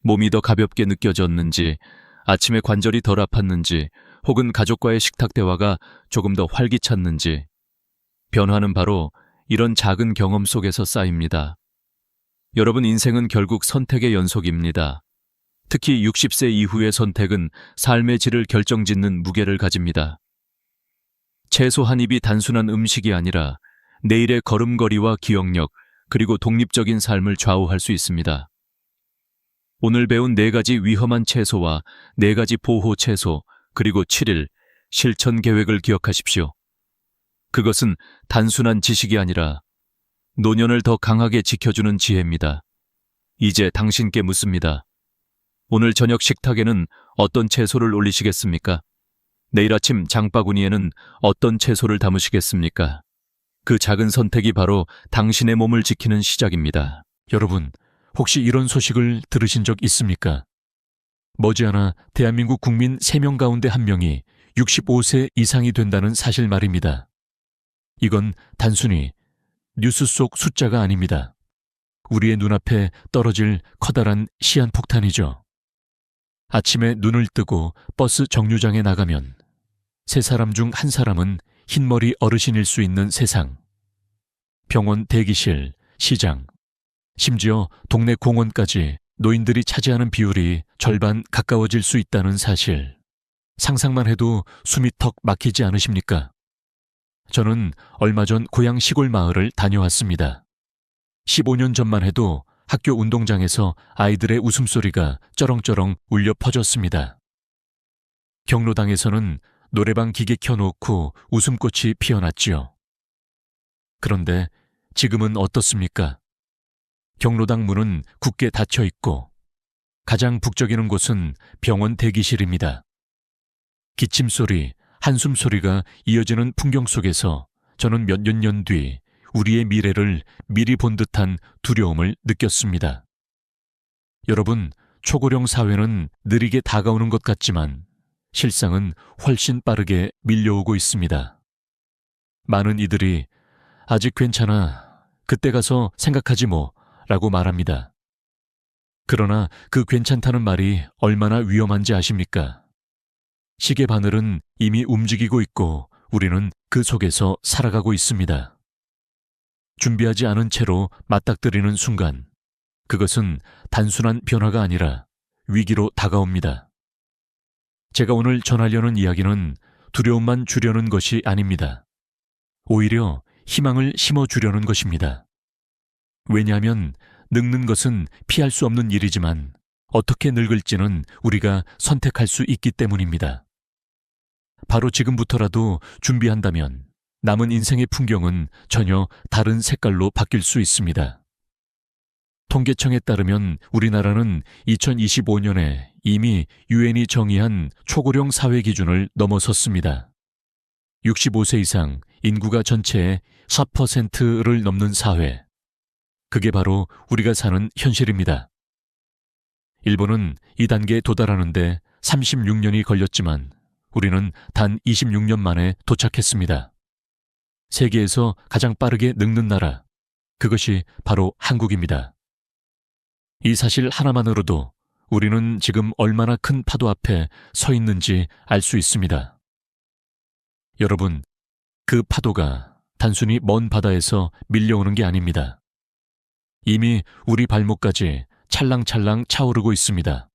몸이 더 가볍게 느껴졌는지, 아침에 관절이 덜 아팠는지, 혹은 가족과의 식탁 대화가 조금 더 활기찼는지, 변화는 바로 이런 작은 경험 속에서 쌓입니다. 여러분, 인생은 결국 선택의 연속입니다. 특히 60세 이후의 선택은 삶의 질을 결정짓는 무게를 가집니다. 채소 한 입이 단순한 음식이 아니라 내일의 걸음걸이와 기억력, 그리고 독립적인 삶을 좌우할 수 있습니다. 오늘 배운 4가지 위험한 채소와 4가지 보호 채소, 그리고 7일 실천 계획을 기억하십시오. 그것은 단순한 지식이 아니라 노년을 더 강하게 지켜주는 지혜입니다. 이제 당신께 묻습니다. 오늘 저녁 식탁에는 어떤 채소를 올리시겠습니까? 내일 아침 장바구니에는 어떤 채소를 담으시겠습니까? 그 작은 선택이 바로 당신의 몸을 지키는 시작입니다.
여러분, 혹시 이런 소식을 들으신 적 있습니까? 머지않아 대한민국 국민 3명 가운데 1명이 65세 이상이 된다는 사실 말입니다. 이건 단순히 뉴스 속 숫자가 아닙니다. 우리의 눈앞에 떨어질 커다란 시한폭탄이죠. 아침에 눈을 뜨고 버스 정류장에 나가면 3사람 중 1사람은 흰머리 어르신일 수 있는 세상. 병원 대기실, 시장, 심지어 동네 공원까지 노인들이 차지하는 비율이 절반 가까워질 수 있다는 사실. 상상만 해도 숨이 턱 막히지 않으십니까? 저는 얼마 전 고향 시골 마을을 다녀왔습니다. 15년 전만 해도 학교 운동장에서 아이들의 웃음소리가 쩌렁쩌렁 울려 퍼졌습니다. 경로당에서는 노래방 기계 켜놓고 웃음꽃이 피어났지요. 그런데 지금은 어떻습니까? 경로당 문은 굳게 닫혀 있고 가장 북적이는 곳은 병원 대기실입니다. 기침 소리, 한숨 소리가 이어지는 풍경 속에서 저는 몇 년 뒤 우리의 미래를 미리 본 듯한 두려움을 느꼈습니다. 여러분, 초고령 사회는 느리게 다가오는 것 같지만 실상은 훨씬 빠르게 밀려오고 있습니다. 많은 이들이 아직 괜찮아, 그때 가서 생각하지 뭐 라고 말합니다. 그러나 그 괜찮다는 말이 얼마나 위험한지 아십니까? 시계 바늘은 이미 움직이고 있고 우리는 그 속에서 살아가고 있습니다. 준비하지 않은 채로 맞닥뜨리는 순간 그것은 단순한 변화가 아니라 위기로 다가옵니다. 제가 오늘 전하려는 이야기는 두려움만 주려는 것이 아닙니다. 오히려 희망을 심어주려는 것입니다. 왜냐하면 늙는 것은 피할 수 없는 일이지만 어떻게 늙을지는 우리가 선택할 수 있기 때문입니다. 바로 지금부터라도 준비한다면 남은 인생의 풍경은 전혀 다른 색깔로 바뀔 수 있습니다. 통계청에 따르면 우리나라는 2025년에 이미 유엔이 정의한 초고령 사회 기준을 넘어섰습니다. 65세 이상 인구가 전체의 4%를 넘는 사회. 그게 바로 우리가 사는 현실입니다. 일본은 이 단계에 도달하는데 36년이 걸렸지만 우리는 단 26년 만에 도착했습니다. 세계에서 가장 빠르게 늙는 나라, 그것이 바로 한국입니다. 이 사실 하나만으로도 우리는 지금 얼마나 큰 파도 앞에 서 있는지 알 수 있습니다. 여러분, 그 파도가 단순히 먼 바다에서 밀려오는 게 아닙니다. 이미 우리 발목까지 찰랑찰랑 차오르고 있습니다.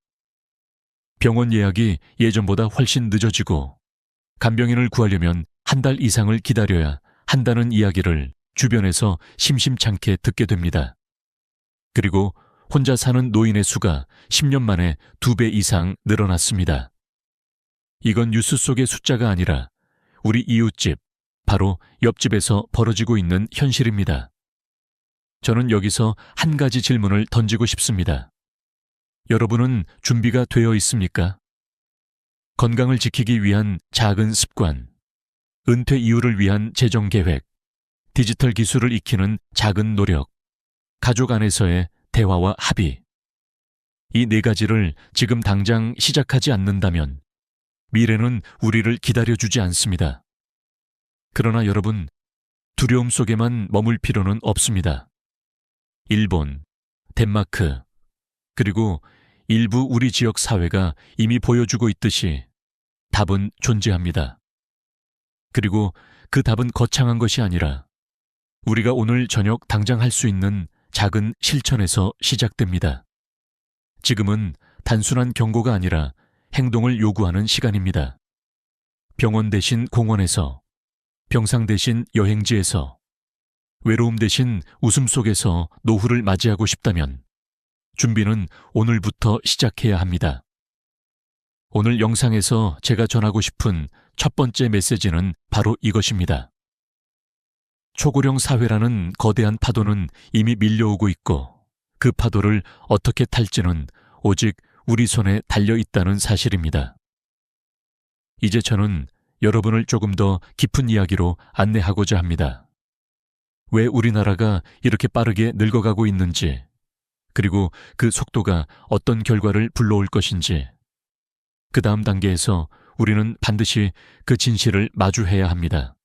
병원 예약이 예전보다 훨씬 늦어지고 간병인을 구하려면 한 달 이상을 기다려야 한다는 이야기를 주변에서 심심찮게 듣게 됩니다. 그리고 혼자 사는 노인의 수가 10년 만에 2배 이상 늘어났습니다. 이건 뉴스 속의 숫자가 아니라 우리 이웃집, 바로 옆집에서 벌어지고 있는 현실입니다. 저는 여기서 한 가지 질문을 던지고 싶습니다. 여러분은 준비가 되어 있습니까? 건강을 지키기 위한 작은 습관, 은퇴 이후를 위한 재정 계획, 디지털 기술을 익히는 작은 노력, 가족 안에서의 대화와 합의. 이 네 가지를 지금 당장 시작하지 않는다면 미래는 우리를 기다려주지 않습니다. 그러나 여러분, 두려움 속에만 머물 필요는 없습니다. 일본, 덴마크, 그리고 일부 우리 지역 사회가 이미 보여주고 있듯이 답은 존재합니다. 그리고 그 답은 거창한 것이 아니라 우리가 오늘 저녁 당장 할 수 있는 작은 실천에서 시작됩니다. 지금은 단순한 경고가 아니라 행동을 요구하는 시간입니다. 병원 대신 공원에서, 병상 대신 여행지에서, 외로움 대신 웃음 속에서 노후를 맞이하고 싶다면 준비는 오늘부터 시작해야 합니다. 오늘 영상에서 제가 전하고 싶은 첫 번째 메시지는 바로 이것입니다. 초고령 사회라는 거대한 파도는 이미 밀려오고 있고 그 파도를 어떻게 탈지는 오직 우리 손에 달려 있다는 사실입니다. 이제 저는 여러분을 조금 더 깊은 이야기로 안내하고자 합니다. 왜 우리나라가 이렇게 빠르게 늙어가고 있는지, 그리고 그 속도가 어떤 결과를 불러올 것인지, 그 다음 단계에서 우리는 반드시 그 진실을 마주해야 합니다.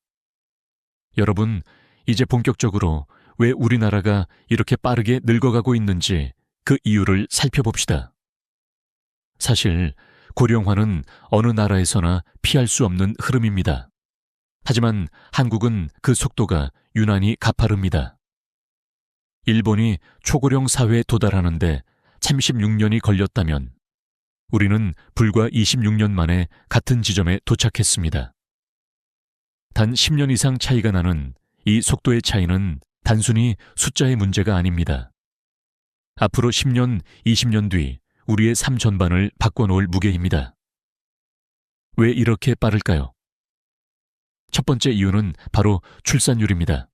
여러분, 이제 본격적으로 왜 우리나라가 이렇게 빠르게 늙어가고 있는지 그 이유를 살펴봅시다. 사실 고령화는 어느 나라에서나 피할 수 없는 흐름입니다. 하지만 한국은 그 속도가 유난히 가파릅니다. 일본이 초고령 사회에 도달하는데 36년이 걸렸다면 우리는 불과 26년 만에 같은 지점에 도착했습니다. 단 10년 이상 차이가 나는 이 속도의 차이는 단순히 숫자의 문제가 아닙니다. 앞으로 10년, 20년 뒤 우리의 삶 전반을 바꿔놓을 무게입니다. 왜 이렇게 빠를까요? 첫 번째 이유는 바로 출산율입니다.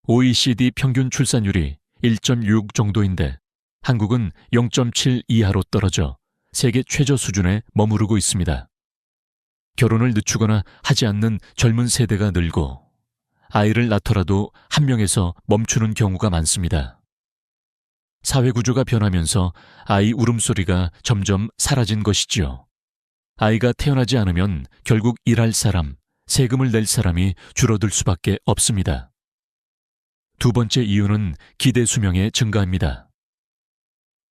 OECD 평균 출산율이 1.6 정도인데 한국은 0.7 이하로 떨어져 세계 최저 수준에 머무르고 있습니다. 결혼을 늦추거나 하지 않는 젊은 세대가 늘고 아이를 낳더라도 한 명에서 멈추는 경우가 많습니다. 사회 구조가 변하면서 아이 울음소리가 점점 사라진 것이지요. 아이가 태어나지 않으면 결국 일할 사람, 세금을 낼 사람이 줄어들 수밖에 없습니다. 두 번째 이유는 기대 수명의 증가입니다.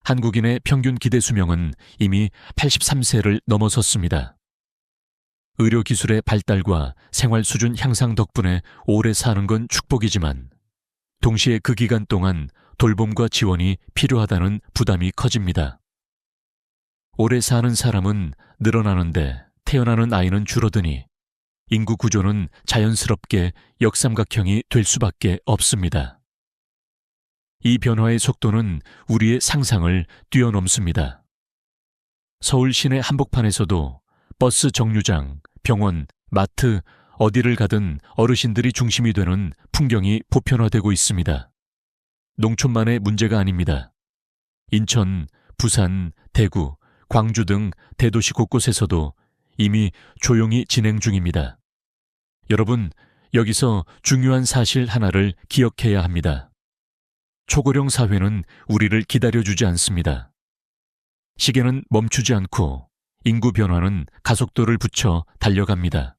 한국인의 평균 기대 수명은 이미 83세를 넘어섰습니다. 의료기술의 발달과 생활 수준 향상 덕분에 오래 사는 건 축복이지만 동시에 그 기간 동안 돌봄과 지원이 필요하다는 부담이 커집니다. 오래 사는 사람은 늘어나는데 태어나는 아이는 줄어드니 인구 구조는 자연스럽게 역삼각형이 될 수밖에 없습니다. 이 변화의 속도는 우리의 상상을 뛰어넘습니다. 서울 시내 한복판에서도 버스 정류장, 병원, 마트, 어디를 가든 어르신들이 중심이 되는 풍경이 보편화되고 있습니다. 농촌만의 문제가 아닙니다. 인천, 부산, 대구, 광주 등 대도시 곳곳에서도 이미 조용히 진행 중입니다. 여러분, 여기서 중요한 사실 하나를 기억해야 합니다. 초고령 사회는 우리를 기다려주지 않습니다. 시계는 멈추지 않고 인구 변화는 가속도를 붙여 달려갑니다.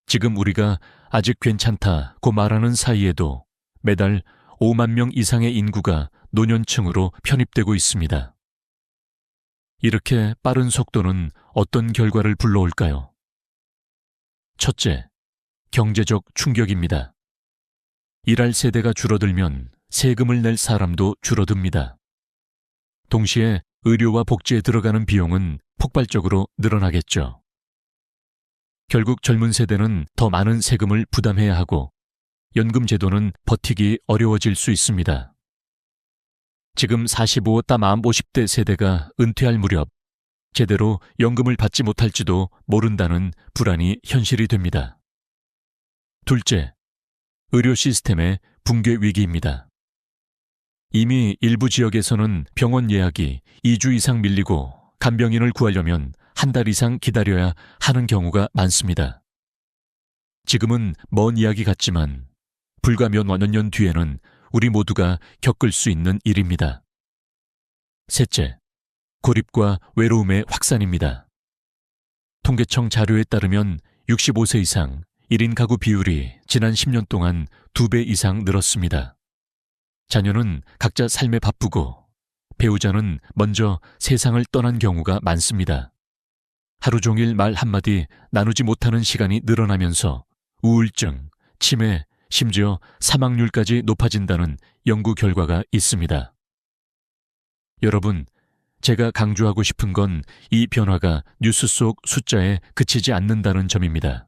지금 우리가 아직 괜찮다고 말하는 사이에도 매달 5만 명 이상의 인구가 노년층으로 편입되고 있습니다. 이렇게 빠른 속도는 어떤 결과를 불러올까요? 첫째, 경제적 충격입니다. 일할 세대가 줄어들면 세금을 낼 사람도 줄어듭니다. 동시에 의료와 복지에 들어가는 비용은 폭발적으로 늘어나겠죠. 결국 젊은 세대는 더 많은 세금을 부담해야 하고 연금 제도는 버티기 어려워질 수 있습니다. 지금 45-50대 세대가 은퇴할 무렵 제대로 연금을 받지 못할지도 모른다는 불안이 현실이 됩니다. 둘째, 의료 시스템의 붕괴 위기입니다. 이미 일부 지역에서는 병원 예약이 2주 이상 밀리고 간병인을 구하려면 한 달 이상 기다려야 하는 경우가 많습니다. 지금은 먼 이야기 같지만 불과 몇 년 뒤에는 우리 모두가 겪을 수 있는 일입니다. 셋째, 고립과 외로움의 확산입니다. 통계청 자료에 따르면 65세 이상 1인 가구 비율이 지난 10년 동안 2배 이상 늘었습니다. 자녀는 각자 삶에 바쁘고 배우자는 먼저 세상을 떠난 경우가 많습니다. 하루 종일 말 한마디 나누지 못하는 시간이 늘어나면서 우울증, 치매, 심지어 사망률까지 높아진다는 연구 결과가 있습니다. 여러분, 제가 강조하고 싶은 건 이 변화가 뉴스 속 숫자에 그치지 않는다는 점입니다.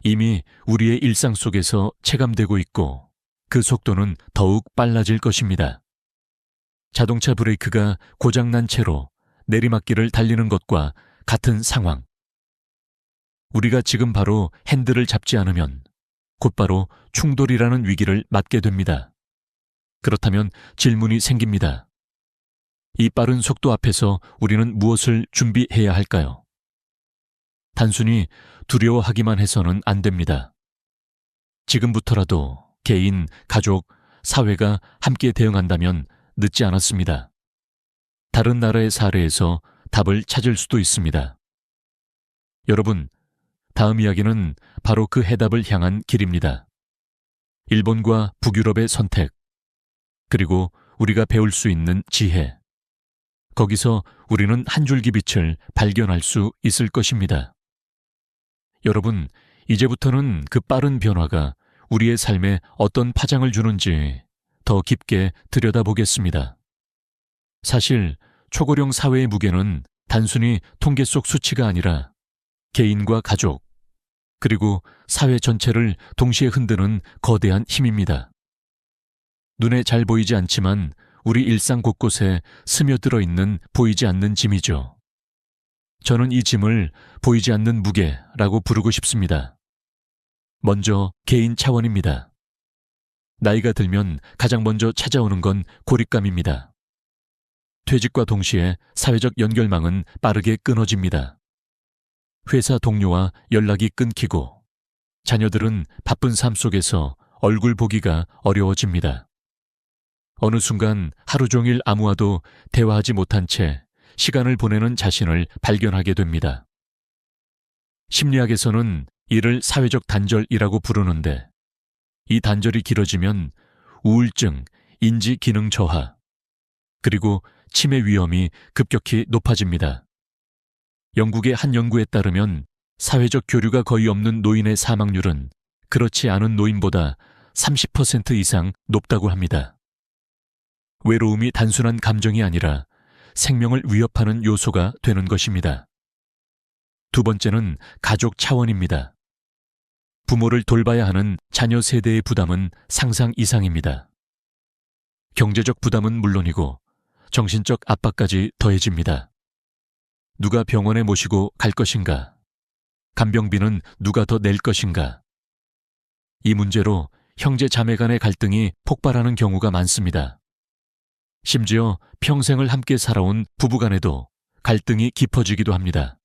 이미 우리의 일상 속에서 체감되고 있고 그 속도는 더욱 빨라질 것입니다. 자동차 브레이크가 고장난 채로 내리막길을 달리는 것과 같은 상황. 우리가 지금 바로 핸들을 잡지 않으면 곧바로 충돌이라는 위기를 맞게 됩니다. 그렇다면 질문이 생깁니다. 이 빠른 속도 앞에서 우리는 무엇을 준비해야 할까요? 단순히 두려워하기만 해서는 안 됩니다. 지금부터라도 개인, 가족, 사회가 함께 대응한다면 늦지 않았습니다. 다른 나라의 사례에서 답을 찾을 수도 있습니다. 여러분, 다음 이야기는 바로 그 해답을 향한 길입니다. 일본과 북유럽의 선택, 그리고 우리가 배울 수 있는 지혜. 거기서 우리는 한 줄기 빛을 발견할 수 있을 것입니다. 여러분, 이제부터는 그 빠른 변화가 우리의 삶에 어떤 파장을 주는지 더 깊게 들여다보겠습니다. 사실 초고령 사회의 무게는 단순히 통계 속 수치가 아니라 개인과 가족, 그리고 사회 전체를 동시에 흔드는 거대한 힘입니다. 눈에 잘 보이지 않지만 우리 일상 곳곳에 스며들어 있는 보이지 않는 짐이죠. 저는 이 짐을 보이지 않는 무게라고 부르고 싶습니다. 먼저 개인 차원입니다. 나이가 들면 가장 먼저 찾아오는 건 고립감입니다. 퇴직과 동시에 사회적 연결망은 빠르게 끊어집니다. 회사 동료와 연락이 끊기고 자녀들은 바쁜 삶 속에서 얼굴 보기가 어려워집니다. 어느 순간 하루 종일 아무와도 대화하지 못한 채 시간을 보내는 자신을 발견하게 됩니다. 심리학에서는 이를 사회적 단절이라고 부르는데 이 단절이 길어지면 우울증, 인지 기능 저하, 그리고 치매 위험이 급격히 높아집니다. 영국의 한 연구에 따르면 사회적 교류가 거의 없는 노인의 사망률은 그렇지 않은 노인보다 30% 이상 높다고 합니다. 외로움이 단순한 감정이 아니라 생명을 위협하는 요소가 되는 것입니다. 두 번째는 가족 차원입니다. 부모를 돌봐야 하는 자녀 세대의 부담은 상상 이상입니다. 경제적 부담은 물론이고 정신적 압박까지 더해집니다. 누가 병원에 모시고 갈 것인가? 간병비는 누가 더 낼 것인가? 이 문제로 형제 자매 간의 갈등이 폭발하는 경우가 많습니다. 심지어 평생을 함께 살아온 부부 간에도 갈등이 깊어지기도 합니다.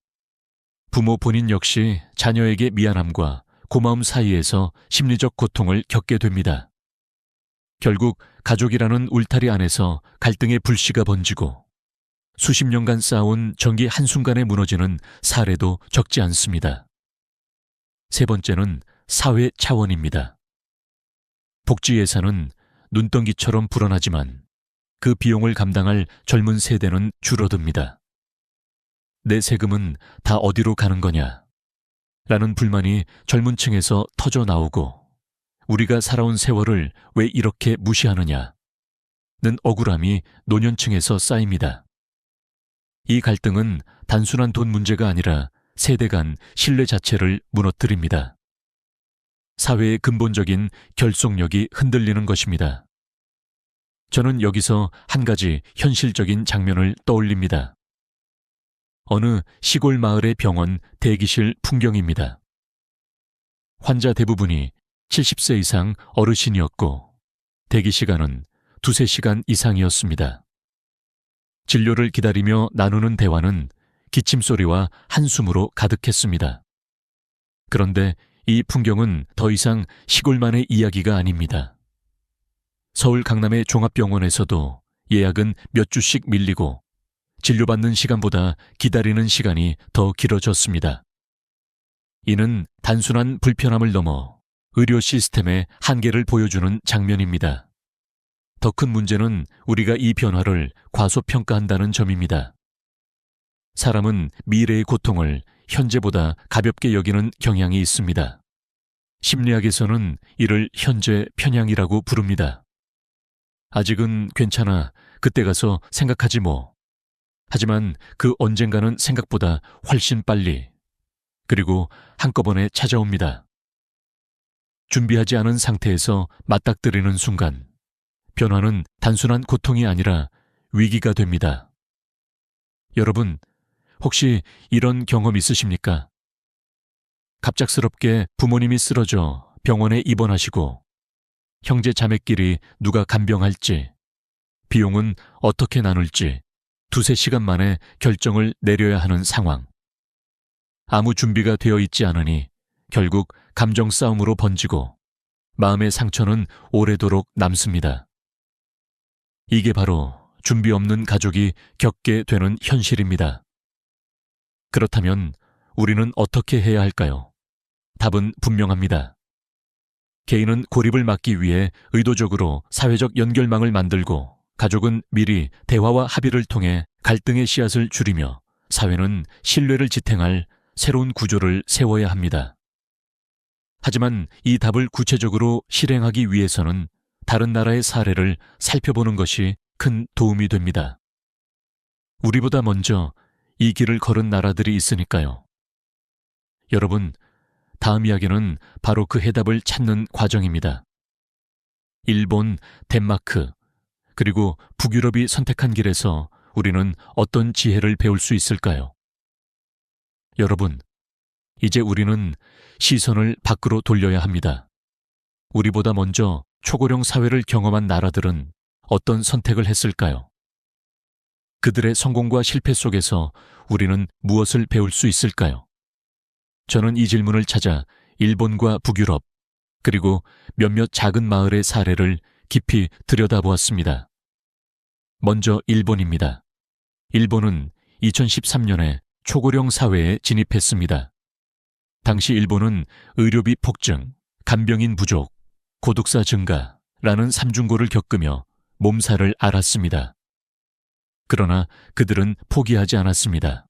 부모 본인 역시 자녀에게 미안함과 고마움 사이에서 심리적 고통을 겪게 됩니다. 결국 가족이라는 울타리 안에서 갈등의 불씨가 번지고 수십 년간 쌓아온 정이 한순간에 무너지는 사례도 적지 않습니다. 세 번째는 사회 차원입니다. 복지 예산은 눈덩이처럼 불어나지만 그 비용을 감당할 젊은 세대는 줄어듭니다. 내 세금은 다 어디로 가는 거냐? 라는 불만이 젊은 층에서 터져 나오고 우리가 살아온 세월을 왜 이렇게 무시하느냐는 억울함이 노년층에서 쌓입니다. 이 갈등은 단순한 돈 문제가 아니라 세대 간 신뢰 자체를 무너뜨립니다. 사회의 근본적인 결속력이 흔들리는 것입니다. 저는 여기서 한 가지 현실적인 장면을 떠올립니다. 어느 시골 마을의 병원 대기실 풍경입니다. 환자 대부분이 70세 이상 어르신이었고 대기 시간은 2~3시간 이상이었습니다. 진료를 기다리며 나누는 대화는 기침소리와 한숨으로 가득했습니다. 그런데 이 풍경은 더 이상 시골만의 이야기가 아닙니다. 서울 강남의 종합병원에서도 예약은 몇 주씩 밀리고 진료받는 시간보다 기다리는 시간이 더 길어졌습니다. 이는 단순한 불편함을 넘어 의료 시스템의 한계를 보여주는 장면입니다. 더 큰 문제는 우리가 이 변화를 과소평가한다는 점입니다. 사람은 미래의 고통을 현재보다 가볍게 여기는 경향이 있습니다. 심리학에서는 이를 현재 편향이라고 부릅니다. 아직은 괜찮아, 그때 가서 생각하지 뭐. 하지만 그 언젠가는 생각보다 훨씬 빨리, 그리고 한꺼번에 찾아옵니다. 준비하지 않은 상태에서 맞닥뜨리는 순간, 변화는 단순한 고통이 아니라 위기가 됩니다. 여러분, 혹시 이런 경험 있으십니까? 갑작스럽게 부모님이 쓰러져 병원에 입원하시고 형제 자매끼리 누가 간병할지, 비용은 어떻게 나눌지 2~3시간 만에 결정을 내려야 하는 상황. 아무 준비가 되어 있지 않으니 결국 감정 싸움으로 번지고 마음의 상처는 오래도록 남습니다. 이게 바로 준비 없는 가족이 겪게 되는 현실입니다. 그렇다면 우리는 어떻게 해야 할까요? 답은 분명합니다. 개인은 고립을 막기 위해 의도적으로 사회적 연결망을 만들고 가족은 미리 대화와 합의를 통해 갈등의 씨앗을 줄이며 사회는 신뢰를 지탱할 새로운 구조를 세워야 합니다. 하지만 이 답을 구체적으로 실행하기 위해서는 다른 나라의 사례를 살펴보는 것이 큰 도움이 됩니다. 우리보다 먼저 이 길을 걸은 나라들이 있으니까요. 여러분, 다음 이야기는 바로 그 해답을 찾는 과정입니다. 일본, 덴마크, 그리고 북유럽이 선택한 길에서 우리는 어떤 지혜를 배울 수 있을까요? 여러분, 이제 우리는 시선을 밖으로 돌려야 합니다. 우리보다 먼저 초고령 사회를 경험한 나라들은 어떤 선택을 했을까요? 그들의 성공과 실패 속에서 우리는 무엇을 배울 수 있을까요? 저는 이 질문을 찾아 일본과 북유럽, 그리고 몇몇 작은 마을의 사례를 깊이 들여다보았습니다. 먼저 일본입니다. 일본은 2013년에 초고령 사회에 진입했습니다. 당시 일본은 의료비 폭증, 간병인 부족, 고독사 증가라는 삼중고를 겪으며 몸살을 앓았습니다. 그러나 그들은 포기하지 않았습니다.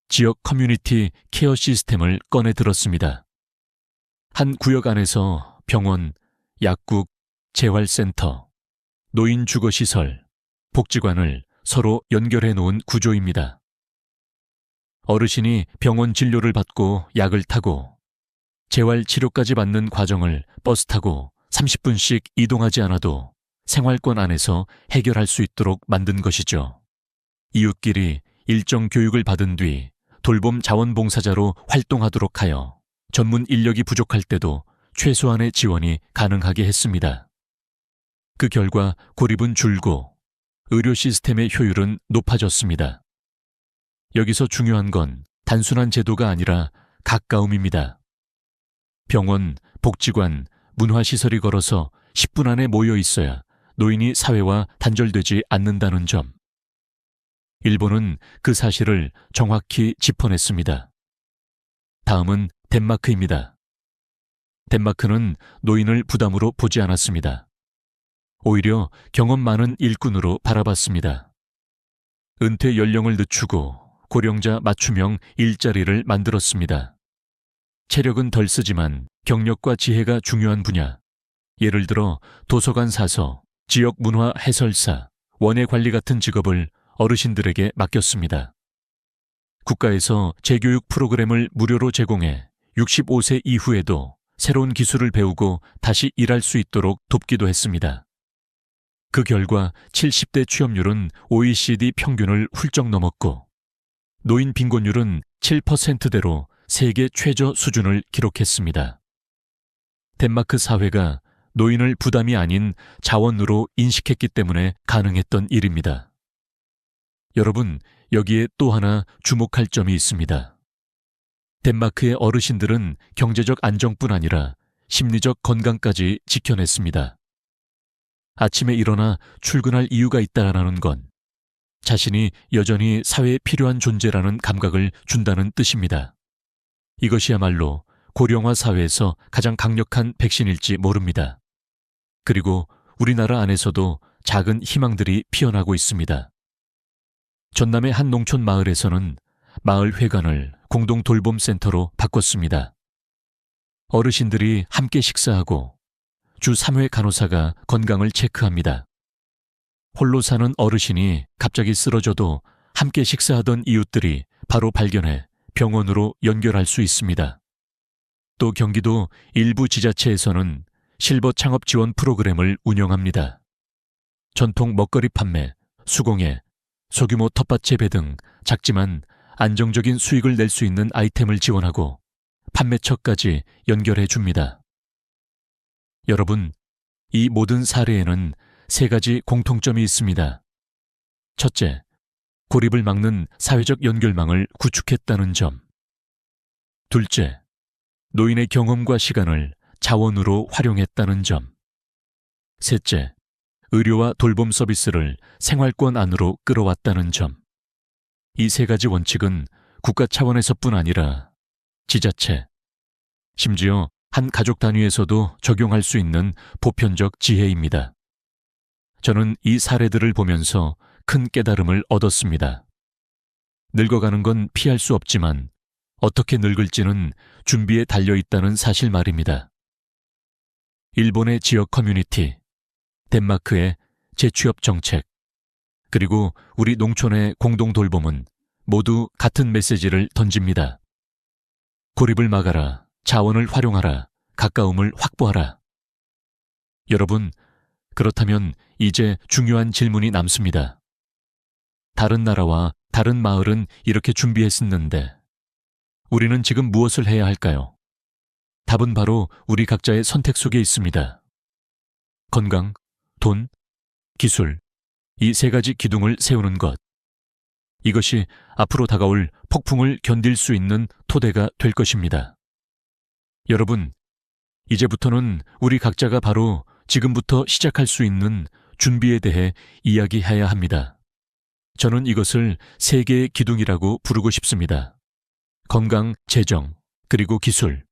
지역 커뮤니티 케어 시스템을 꺼내 들었습니다. 한 구역 안에서 병원, 약국, 재활센터, 노인 주거시설, 복지관을 서로 연결해 놓은 구조입니다. 어르신이 병원 진료를 받고 약을 타고 재활치료까지 받는 과정을 버스 타고 30분씩 이동하지 않아도 생활권 안에서 해결할 수 있도록 만든 것이죠. 이웃끼리 일정 교육을 받은 뒤 돌봄 자원봉사자로 활동하도록 하여 전문 인력이 부족할 때도 최소한의 지원이 가능하게 했습니다. 그 결과 고립은 줄고 의료 시스템의 효율은 높아졌습니다. 여기서 중요한 건 단순한 제도가 아니라 가까움입니다. 병원, 복지관, 문화시설이 걸어서 10분 안에 모여 있어야 노인이 사회와 단절되지 않는다는 점. 일본은 그 사실을 정확히 짚어냈습니다. 다음은 덴마크입니다. 덴마크는 노인을 부담으로 보지 않았습니다. 오히려 경험 많은 일꾼으로 바라봤습니다. 은퇴 연령을 늦추고 고령자 맞춤형 일자리를 만들었습니다. 체력은 덜 쓰지만 경력과 지혜가 중요한 분야, 예를 들어 도서관 사서, 지역 문화 해설사, 원예 관리 같은 직업을 어르신들에게 맡겼습니다. 국가에서 재교육 프로그램을 무료로 제공해 65세 이후에도 새로운 기술을 배우고 다시 일할 수 있도록 돕기도 했습니다. 그 결과 70대 취업률은 OECD 평균을 훌쩍 넘었고 노인 빈곤율은 7%대로 세계 최저 수준을 기록했습니다. 덴마크 사회가 노인을 부담이 아닌 자원으로 인식했기 때문에 가능했던 일입니다. 여러분, 여기에 또 하나 주목할 점이 있습니다. 덴마크의 어르신들은 경제적 안정뿐 아니라 심리적 건강까지 지켜냈습니다. 아침에 일어나 출근할 이유가 있다라는 건 자신이 여전히 사회에 필요한 존재라는 감각을 준다는 뜻입니다. 이것이야말로 고령화 사회에서 가장 강력한 백신일지 모릅니다. 그리고 우리나라 안에서도 작은 희망들이 피어나고 있습니다. 전남의 한 농촌 마을에서는 마을 회관을 공동 돌봄센터로 바꿨습니다. 어르신들이 함께 식사하고 주 3회 간호사가 건강을 체크합니다. 홀로 사는 어르신이 갑자기 쓰러져도 함께 식사하던 이웃들이 바로 발견해 병원으로 연결할 수 있습니다. 또 경기도 일부 지자체에서는 실버 창업 지원 프로그램을 운영합니다. 전통 먹거리 판매, 수공예, 소규모 텃밭 재배 등 작지만 안정적인 수익을 낼 수 있는 아이템을 지원하고 판매처까지 연결해 줍니다. 여러분, 이 모든 사례에는 세 가지 공통점이 있습니다. 첫째, 고립을 막는 사회적 연결망을 구축했다는 점. 둘째, 노인의 경험과 시간을 자원으로 활용했다는 점. 셋째, 의료와 돌봄 서비스를 생활권 안으로 끌어왔다는 점. 이 세 가지 원칙은 국가 차원에서뿐 아니라 지자체, 심지어 한 가족 단위에서도 적용할 수 있는 보편적 지혜입니다. 저는 이 사례들을 보면서 큰 깨달음을 얻었습니다. 늙어가는 건 피할 수 없지만 어떻게 늙을지는 준비에 달려있다는 사실 말입니다. 일본의 지역 커뮤니티, 덴마크의 재취업 정책, 그리고 우리 농촌의 공동 돌봄은 모두 같은 메시지를 던집니다. 고립을 막아라, 자원을 활용하라, 가까움을 확보하라. 여러분, 그렇다면 이제 중요한 질문이 남습니다. 다른 나라와 다른 마을은 이렇게 준비했었는데 우리는 지금 무엇을 해야 할까요? 답은 바로 우리 각자의 선택 속에 있습니다. 건강, 돈, 기술, 이 세 가지 기둥을 세우는 것. 이것이 앞으로 다가올 폭풍을 견딜 수 있는 토대가 될 것입니다. 여러분, 이제부터는 우리 각자가 바로 지금부터 시작할 수 있는 준비에 대해 이야기해야 합니다. 저는 이것을 세 개의 기둥이라고 부르고 싶습니다. 건강, 재정, 그리고 기술.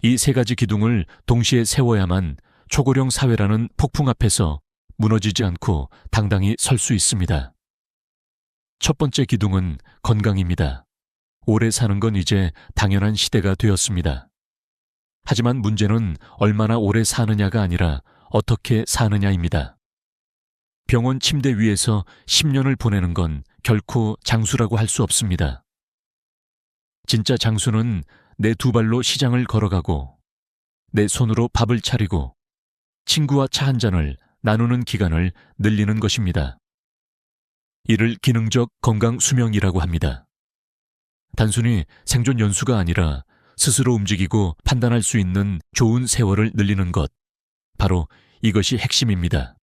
이 세 가지 기둥을 동시에 세워야만 초고령 사회라는 폭풍 앞에서 무너지지 않고 당당히 설 수 있습니다. 첫 번째 기둥은 건강입니다. 오래 사는 건 이제 당연한 시대가 되었습니다. 하지만 문제는 얼마나 오래 사느냐가 아니라 어떻게 사느냐입니다. 병원 침대 위에서 10년을 보내는 건 결코 장수라고 할 수 없습니다. 진짜 장수는 내 두 발로 시장을 걸어가고 내 손으로 밥을 차리고 친구와 차 한 잔을 나누는 기간을 늘리는 것입니다. 이를 기능적 건강 수명이라고 합니다. 단순히 생존 연수가 아니라 스스로 움직이고 판단할 수 있는 좋은 세월을 늘리는 것. 바로 이것이 핵심입니다.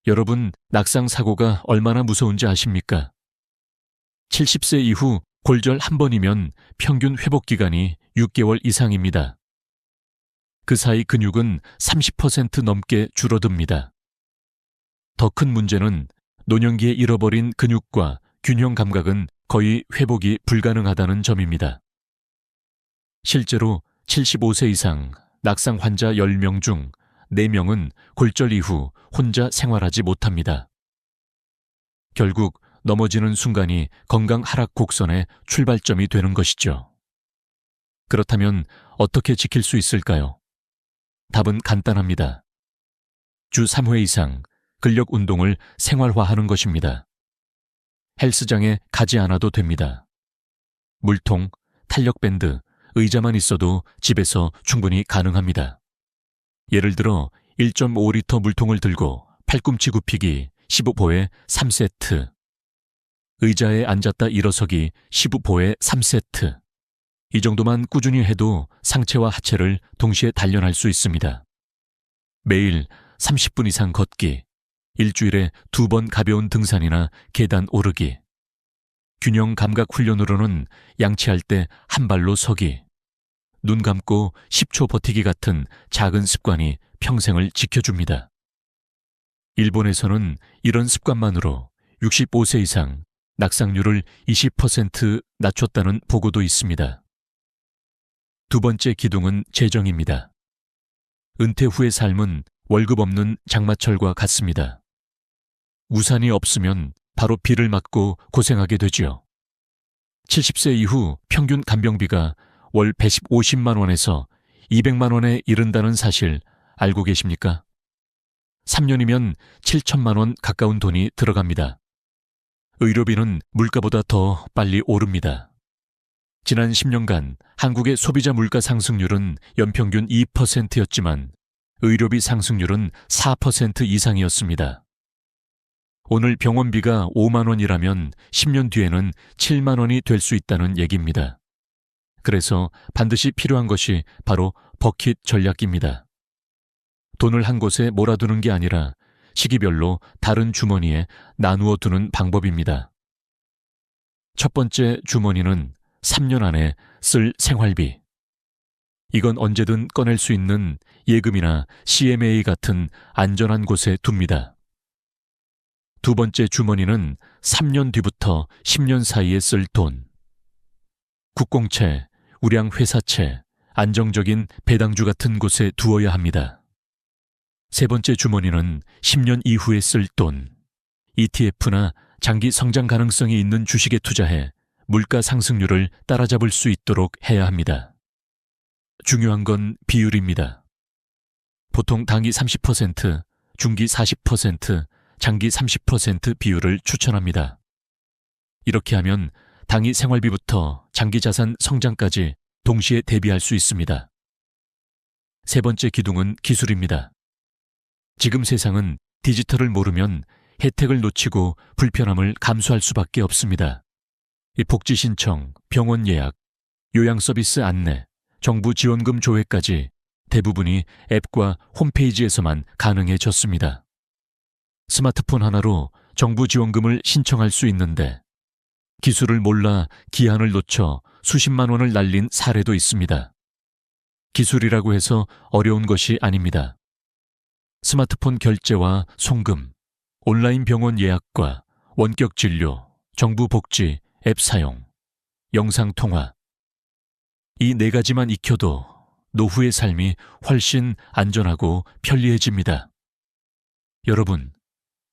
여러분, 낙상 사고가 얼마나 무서운지 아십니까? 70세 이후 골절 한 번이면 평균 회복 기간이 6개월 이상입니다. 그 사이 근육은 30% 넘게 줄어듭니다. 더 큰 문제는 노년기에 잃어버린 근육과 균형 감각은 거의 회복이 불가능하다는 점입니다. 실제로 75세 이상 낙상 환자 10명 중 4명은 골절 이후 혼자 생활하지 못합니다. 결국 넘어지는 순간이 건강 하락 곡선의 출발점이 되는 것이죠. 그렇다면 어떻게 지킬 수 있을까요? 답은 간단합니다. 주 3회 이상 근력 운동을 생활화하는 것입니다. 헬스장에 가지 않아도 됩니다. 물통, 탄력밴드, 의자만 있어도 집에서 충분히 가능합니다. 예를 들어 1.5리터 물통을 들고 팔꿈치 굽히기 15보에 3세트, 의자에 앉았다 일어서기 15보에 3세트. 이 정도만 꾸준히 해도 상체와 하체를 동시에 단련할 수 있습니다. 매일 30분 이상 걷기, 일주일에 2번 가벼운 등산이나 계단 오르기, 균형 감각 훈련으로는 양치할 때 한 발로 서기, 눈 감고 10초 버티기 같은 작은 습관이 평생을 지켜줍니다. 일본에서는 이런 습관만으로 65세 이상 낙상률을 20% 낮췄다는 보고도 있습니다. 두 번째 기둥은 재정입니다. 은퇴 후의 삶은 월급 없는 장마철과 같습니다. 우산이 없으면 바로 비를 맞고 고생하게 되죠. 70세 이후 평균 간병비가 월 150만 원에서 200만 원에 이른다는 사실 알고 계십니까? 3년이면 7천만 원 가까운 돈이 들어갑니다. 의료비는 물가보다 더 빨리 오릅니다. 지난 10년간 한국의 소비자 물가 상승률은 연평균 2%였지만 의료비 상승률은 4% 이상이었습니다. 오늘 병원비가 5만 원이라면 10년 뒤에는 7만 원이 될 수 있다는 얘기입니다. 그래서 반드시 필요한 것이 바로 버킷 전략입니다. 돈을 한 곳에 몰아두는 게 아니라 시기별로 다른 주머니에 나누어 두는 방법입니다. 첫 번째 주머니는 3년 안에 쓸 생활비. 이건 언제든 꺼낼 수 있는 예금이나 CMA 같은 안전한 곳에 둡니다. 두 번째 주머니는 3년 뒤부터 10년 사이에 쓸 돈. 국공채, 우량 회사채, 안정적인 배당주 같은 곳에 두어야 합니다. 세 번째 주머니는 10년 이후에 쓸 돈. ETF나 장기 성장 가능성이 있는 주식에 투자해 물가 상승률을 따라잡을 수 있도록 해야 합니다. 중요한 건 비율입니다. 보통 단기 30%, 중기 40%, 장기 30% 비율을 추천합니다. 이렇게 하면 당이 생활비부터 장기 자산 성장까지 동시에 대비할 수 있습니다. 세 번째 기둥은 기술입니다. 지금 세상은 디지털을 모르면 혜택을 놓치고 불편함을 감수할 수밖에 없습니다. 복지 신청, 병원 예약, 요양 서비스 안내, 정부 지원금 조회까지 대부분이 앱과 홈페이지에서만 가능해졌습니다. 스마트폰 하나로 정부 지원금을 신청할 수 있는데 기술을 몰라 기한을 놓쳐 수십만 원을 날린 사례도 있습니다. 기술이라고 해서 어려운 것이 아닙니다. 스마트폰 결제와 송금, 온라인 병원 예약과 원격 진료, 정부 복지, 앱 사용, 영상 통화. 이 네 가지만 익혀도 노후의 삶이 훨씬 안전하고 편리해집니다. 여러분,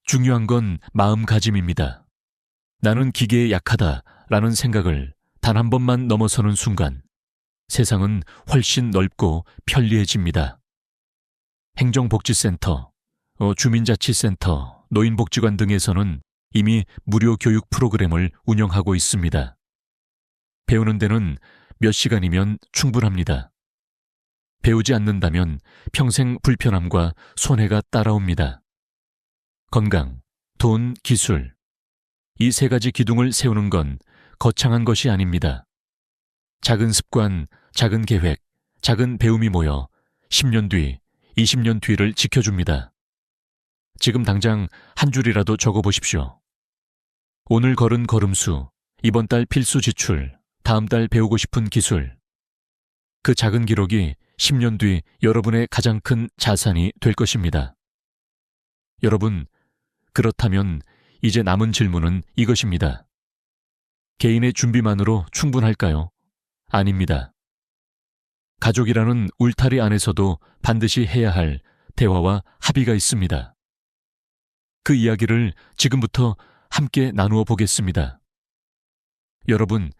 중요한 건 마음가짐입니다. 나는 기계에 약하다라는 생각을 단 한 번만 넘어서는 순간 세상은 훨씬 넓고 편리해집니다. 행정복지센터, 주민자치센터, 노인복지관 등에서는 이미 무료 교육 프로그램을 운영하고 있습니다. 배우는 데는 몇 시간이면 충분합니다. 배우지 않는다면 평생 불편함과 손해가 따라옵니다. 건강, 돈, 기술. 이 세 가지 기둥을 세우는 건 거창한 것이 아닙니다. 작은 습관, 작은 계획, 작은 배움이 모여 10년 뒤, 20년 뒤를 지켜줍니다. 지금 당장 한 줄이라도 적어보십시오. 오늘 걸은 걸음수, 이번 달 필수 지출, 다음 달 배우고 싶은 기술. 그 작은 기록이 10년 뒤 여러분의 가장 큰 자산이 될 것입니다. 여러분, 그렇다면 이제 남은 질문은 이것입니다. 개인의 준비만으로 충분할까요? 아닙니다. 가족이라는 울타리 안에서도 반드시 해야 할 대화와 합의가 있습니다. 그 이야기를 지금부터 함께 나누어 보겠습니다. 여러분,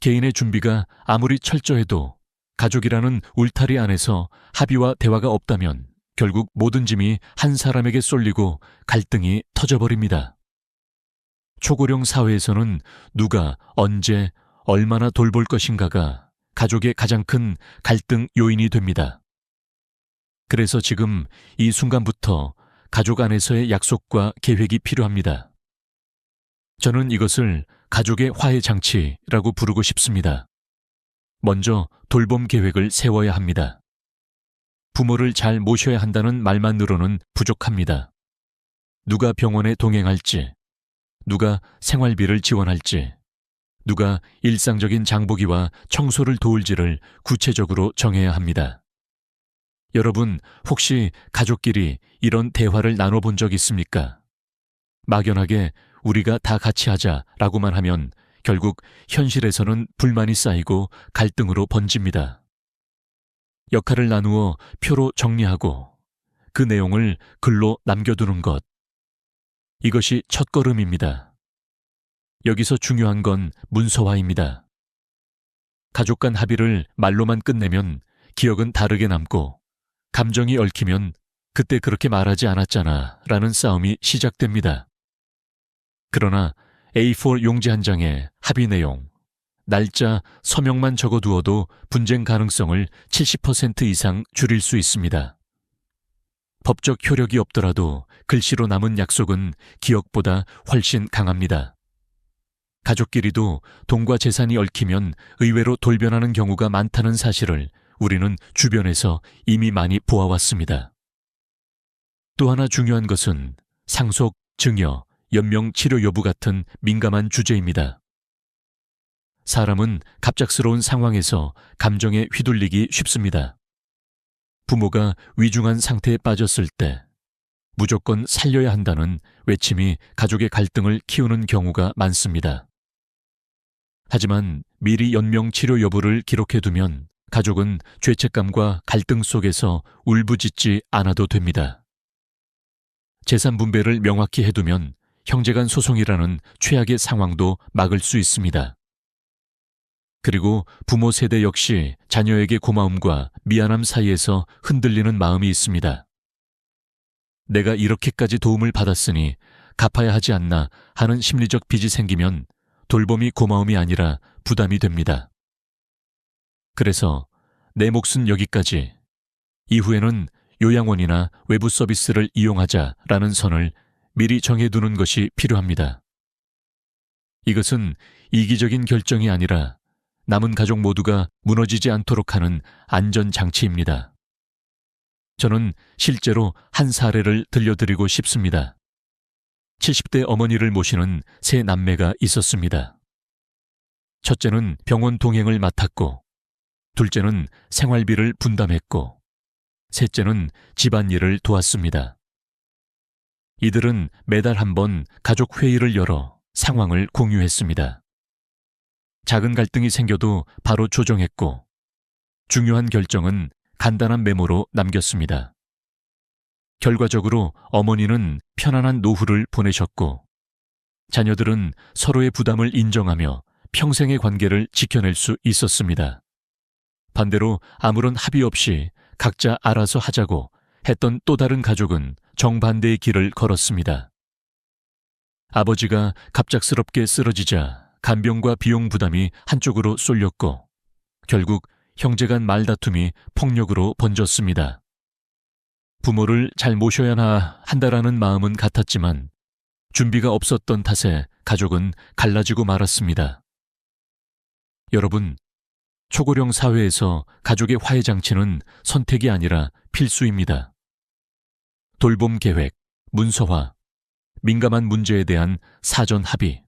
개인의 준비가 아무리 철저해도 가족이라는 울타리 안에서 합의와 대화가 없다면 결국 모든 짐이 한 사람에게 쏠리고 갈등이 터져버립니다. 초고령 사회에서는 누가 언제 얼마나 돌볼 것인가가 가족의 가장 큰 갈등 요인이 됩니다. 그래서 지금 이 순간부터 가족 안에서의 약속과 계획이 필요합니다. 저는 이것을 가족의 화해 장치라고 부르고 싶습니다. 먼저 돌봄 계획을 세워야 합니다. 부모를 잘 모셔야 한다는 말만으로는 부족합니다. 누가 병원에 동행할지, 누가 생활비를 지원할지, 누가 일상적인 장보기와 청소를 도울지를 구체적으로 정해야 합니다. 여러분, 혹시 가족끼리 이런 대화를 나눠본 적 있습니까? 막연하게 우리가 다 같이 하자라고만 하면 결국 현실에서는 불만이 쌓이고 갈등으로 번집니다. 역할을 나누어 표로 정리하고 그 내용을 글로 남겨두는 것. 이것이 첫걸음입니다. 여기서 중요한 건 문서화입니다. 가족 간 합의를 말로만 끝내면 기억은 다르게 남고 감정이 얽히면 그때 그렇게 말하지 않았잖아 라는 싸움이 시작됩니다. 그러나 A4 용지 한 장에 합의 내용, 날짜, 서명만 적어두어도 분쟁 가능성을 70% 이상 줄일 수 있습니다. 법적 효력이 없더라도 글씨로 남은 약속은 기억보다 훨씬 강합니다. 가족끼리도 돈과 재산이 얽히면 의외로 돌변하는 경우가 많다는 사실을 우리는 주변에서 이미 많이 보아왔습니다. 또 하나 중요한 것은 상속, 증여, 연명 치료 여부 같은 민감한 주제입니다. 사람은 갑작스러운 상황에서 감정에 휘둘리기 쉽습니다. 부모가 위중한 상태에 빠졌을 때 무조건 살려야 한다는 외침이 가족의 갈등을 키우는 경우가 많습니다. 하지만 미리 연명 치료 여부를 기록해두면 가족은 죄책감과 갈등 속에서 울부짖지 않아도 됩니다. 재산 분배를 명확히 해두면 형제간 소송이라는 최악의 상황도 막을 수 있습니다. 그리고 부모 세대 역시 자녀에게 고마움과 미안함 사이에서 흔들리는 마음이 있습니다. 내가 이렇게까지 도움을 받았으니 갚아야 하지 않나 하는 심리적 빚이 생기면 돌봄이 고마움이 아니라 부담이 됩니다. 그래서 내 몫은 여기까지, 이후에는 요양원이나 외부 서비스를 이용하자라는 선을 미리 정해두는 것이 필요합니다. 이것은 이기적인 결정이 아니라 남은 가족 모두가 무너지지 않도록 하는 안전장치입니다. 저는 실제로 한 사례를 들려드리고 싶습니다. 70대 어머니를 모시는 세 남매가 있었습니다. 첫째는 병원 동행을 맡았고, 둘째는 생활비를 분담했고, 셋째는 집안일을 도왔습니다. 이들은 매달 한 번 가족 회의를 열어 상황을 공유했습니다. 작은 갈등이 생겨도 바로 조정했고, 중요한 결정은 간단한 메모로 남겼습니다. 결과적으로 어머니는 편안한 노후를 보내셨고, 자녀들은 서로의 부담을 인정하며 평생의 관계를 지켜낼 수 있었습니다. 반대로 아무런 합의 없이 각자 알아서 하자고 했던 또 다른 가족은 정반대의 길을 걸었습니다. 아버지가 갑작스럽게 쓰러지자 간병과 비용 부담이 한쪽으로 쏠렸고, 결국 형제 간 말다툼이 폭력으로 번졌습니다. 부모를 잘 모셔야 한다라는 마음은 같았지만 준비가 없었던 탓에 가족은 갈라지고 말았습니다. 여러분, 초고령 사회에서 가족의 화해 장치는 선택이 아니라 필수입니다. 돌봄 계획, 문서화, 민감한 문제에 대한 사전 합의.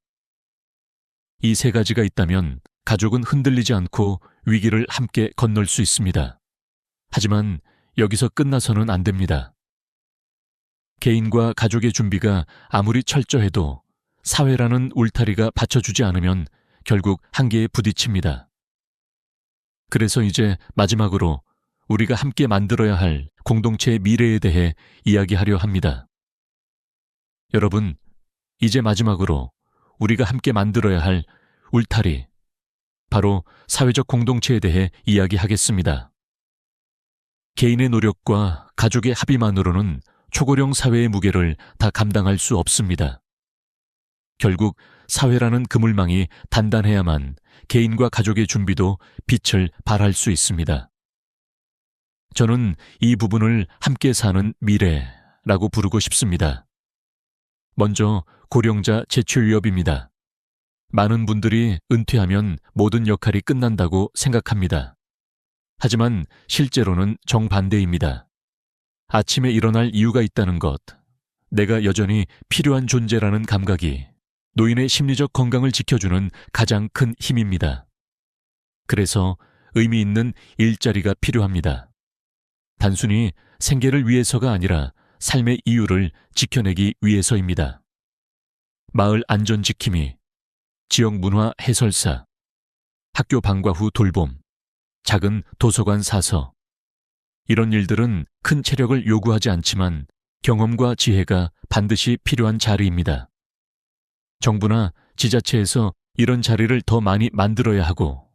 이 세 가지가 있다면 가족은 흔들리지 않고 위기를 함께 건널 수 있습니다. 하지만 여기서 끝나서는 안 됩니다. 개인과 가족의 준비가 아무리 철저해도 사회라는 울타리가 받쳐주지 않으면 결국 한계에 부딪힙니다. 그래서 이제 마지막으로 우리가 함께 만들어야 할 공동체의 미래에 대해 이야기하려 합니다. 여러분, 이제 마지막으로 우리가 함께 만들어야 할 울타리, 바로 사회적 공동체에 대해 이야기하겠습니다. 개인의 노력과 가족의 합의만으로는 초고령 사회의 무게를 다 감당할 수 없습니다. 결국 사회라는 그물망이 단단해야만 개인과 가족의 준비도 빛을 발할 수 있습니다. 저는 이 부분을 함께 사는 미래라고 부르고 싶습니다. 먼저 고령자 재취 위협입니다. 많은 분들이 은퇴하면 모든 역할이 끝난다고 생각합니다. 하지만 실제로는 정반대입니다. 아침에 일어날 이유가 있다는 것, 내가 여전히 필요한 존재라는 감각이 노인의 심리적 건강을 지켜주는 가장 큰 힘입니다. 그래서 의미 있는 일자리가 필요합니다. 단순히 생계를 위해서가 아니라 삶의 이유를 지켜내기 위해서입니다. 마을 안전 지킴이, 지역 문화 해설사, 학교 방과 후 돌봄, 작은 도서관 사서. 이런 일들은 큰 체력을 요구하지 않지만 경험과 지혜가 반드시 필요한 자리입니다. 정부나 지자체에서 이런 자리를 더 많이 만들어야 하고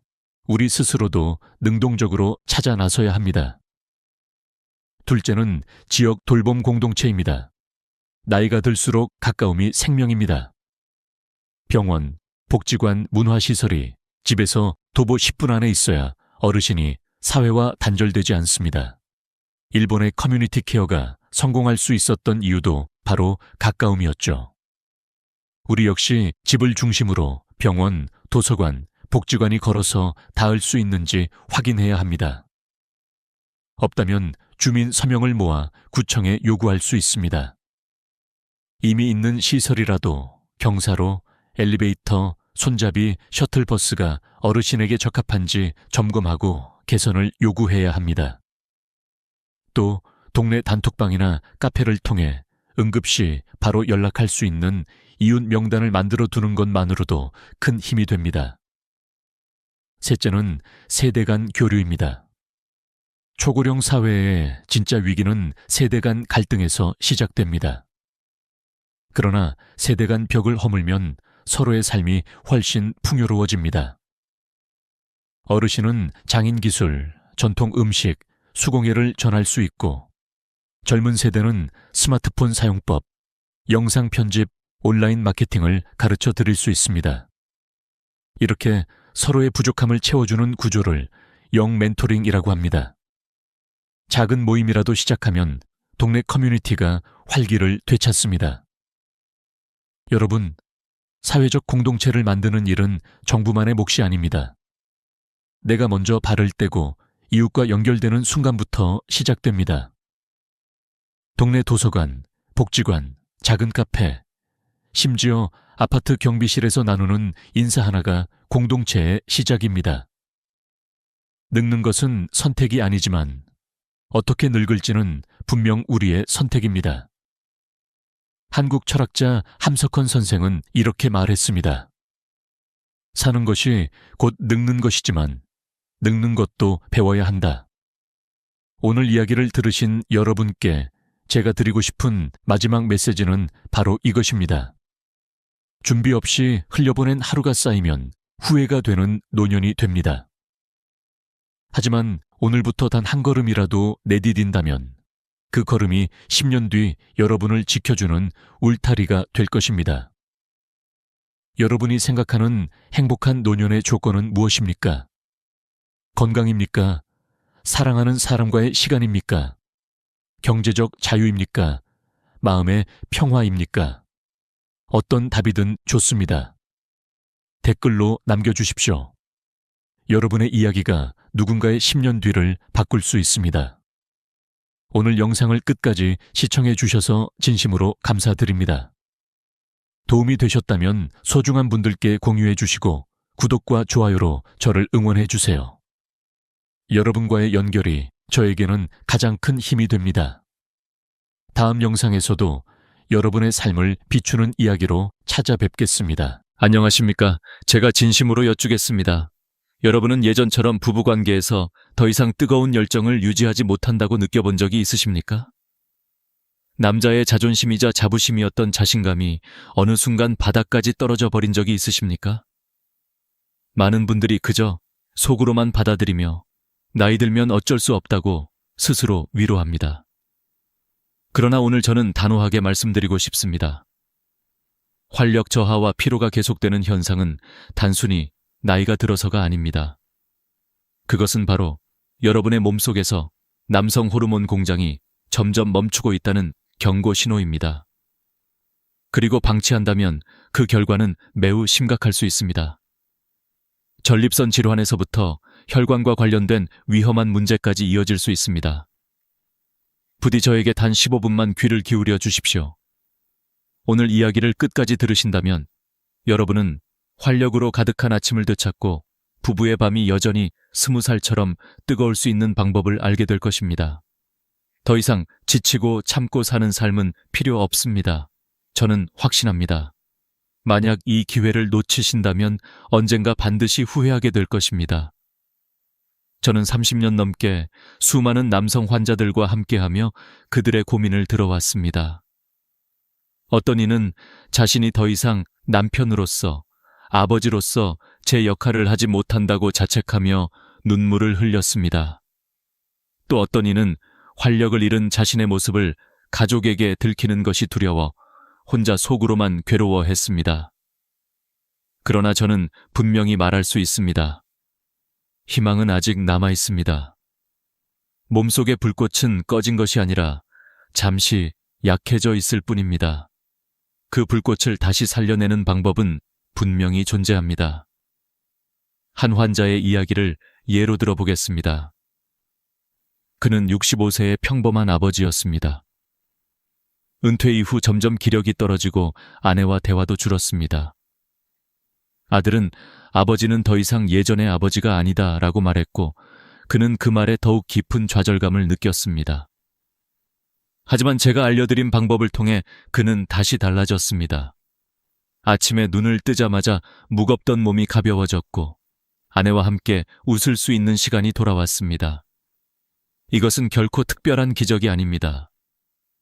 우리 스스로도 능동적으로 찾아 나서야 합니다. 둘째는 지역 돌봄 공동체입니다. 나이가 들수록 가까움이 생명입니다. 병원, 복지관, 문화시설이 집에서 도보 10분 안에 있어야 어르신이 사회와 단절되지 않습니다. 일본의 커뮤니티 케어가 성공할 수 있었던 이유도 바로 가까움이었죠. 우리 역시 집을 중심으로 병원, 도서관, 복지관이 걸어서 닿을 수 있는지 확인해야 합니다. 없다면 주민 서명을 모아 구청에 요구할 수 있습니다. 이미 있는 시설이라도 경사로, 엘리베이터, 손잡이, 셔틀버스가 어르신에게 적합한지 점검하고 개선을 요구해야 합니다. 또 동네 단톡방이나 카페를 통해 응급시 바로 연락할 수 있는 이웃 명단을 만들어 두는 것만으로도 큰 힘이 됩니다. 셋째는 세대 간 교류입니다. 초고령 사회의 진짜 위기는 세대 간 갈등에서 시작됩니다. 그러나 세대 간 벽을 허물면 서로의 삶이 훨씬 풍요로워집니다. 어르신은 장인 기술, 전통 음식, 수공예를 전할 수 있고 젊은 세대는 스마트폰 사용법, 영상 편집, 온라인 마케팅을 가르쳐 드릴 수 있습니다. 이렇게 서로의 부족함을 채워주는 구조를 영 멘토링이라고 합니다. 작은 모임이라도 시작하면 동네 커뮤니티가 활기를 되찾습니다. 여러분, 사회적 공동체를 만드는 일은 정부만의 몫이 아닙니다. 내가 먼저 발을 떼고 이웃과 연결되는 순간부터 시작됩니다. 동네 도서관, 복지관, 작은 카페, 심지어 아파트 경비실에서 나누는 인사 하나가 공동체의 시작입니다. 늙는 것은 선택이 아니지만 어떻게 늙을지는 분명 우리의 선택입니다. 한국 철학자 함석헌 선생은 이렇게 말했습니다. 사는 것이 곧 늙는 것이지만 늙는 것도 배워야 한다. 오늘 이야기를 들으신 여러분께 제가 드리고 싶은 마지막 메시지는 바로 이것입니다. 준비 없이 흘려보낸 하루가 쌓이면 후회가 되는 노년이 됩니다. 하지만 오늘부터 단 한 걸음이라도 내디딘다면 그 걸음이 10년 뒤 여러분을 지켜주는 울타리가 될 것입니다. 여러분이 생각하는 행복한 노년의 조건은 무엇입니까? 건강입니까? 사랑하는 사람과의 시간입니까? 경제적 자유입니까? 마음의 평화입니까? 어떤 답이든 좋습니다. 댓글로 남겨주십시오. 여러분의 이야기가 누군가의 10년 뒤를 바꿀 수 있습니다. 오늘 영상을 끝까지 시청해 주셔서 진심으로 감사드립니다. 도움이 되셨다면 소중한 분들께 공유해 주시고 구독과 좋아요로 저를 응원해 주세요. 여러분과의 연결이 저에게는 가장 큰 힘이 됩니다. 다음 영상에서도 여러분의 삶을 비추는 이야기로 찾아뵙겠습니다.
안녕하십니까? 제가 진심으로 여쭈겠습니다. 여러분은 예전처럼 부부관계에서 더 이상 뜨거운 열정을 유지하지 못한다고 느껴본 적이 있으십니까? 남자의 자존심이자 자부심이었던 자신감이 어느 순간 바닥까지 떨어져 버린 적이 있으십니까? 많은 분들이 그저 속으로만 받아들이며 나이 들면 어쩔 수 없다고 스스로 위로합니다. 그러나 오늘 저는 단호하게 말씀드리고 싶습니다. 활력 저하와 피로가 계속되는 현상은 단순히 나이가 들어서가 아닙니다. 그것은 바로 여러분의 몸속에서 남성 호르몬 공장이 점점 멈추고 있다는 경고 신호입니다. 그리고 방치한다면 그 결과는 매우 심각할 수 있습니다. 전립선 질환에서부터 혈관과 관련된 위험한 문제까지 이어질 수 있습니다. 부디 저에게 단 15분만 귀를 기울여 주십시오. 오늘 이야기를 끝까지 들으신다면 여러분은 활력으로 가득한 아침을 되찾고 부부의 밤이 여전히 20살처럼 뜨거울 수 있는 방법을 알게 될 것입니다. 더 이상 지치고 참고 사는 삶은 필요 없습니다. 저는 확신합니다. 만약 이 기회를 놓치신다면 언젠가 반드시 후회하게 될 것입니다. 저는 30년 넘게 수많은 남성 환자들과 함께하며 그들의 고민을 들어왔습니다. 어떤 이는 자신이 더 이상 남편으로서, 아버지로서 제 역할을 하지 못한다고 자책하며 눈물을 흘렸습니다. 또 어떤 이는 활력을 잃은 자신의 모습을 가족에게 들키는 것이 두려워 혼자 속으로만 괴로워했습니다. 그러나 저는 분명히 말할 수 있습니다. 희망은 아직 남아 있습니다. 몸속의 불꽃은 꺼진 것이 아니라 잠시 약해져 있을 뿐입니다. 그 불꽃을 다시 살려내는 방법은 분명히 존재합니다. 한 환자의 이야기를 예로 들어보겠습니다. 그는 65세의 평범한 아버지였습니다. 은퇴 이후 점점 기력이 떨어지고 아내와 대화도 줄었습니다. 아들은 아버지는 더 이상 예전의 아버지가 아니다 라고 말했고 그는 그 말에 더욱 깊은 좌절감을 느꼈습니다. 하지만 제가 알려드린 방법을 통해 그는 다시 달라졌습니다. 아침에 눈을 뜨자마자 무겁던 몸이 가벼워졌고 아내와 함께 웃을 수 있는 시간이 돌아왔습니다. 이것은 결코 특별한 기적이 아닙니다.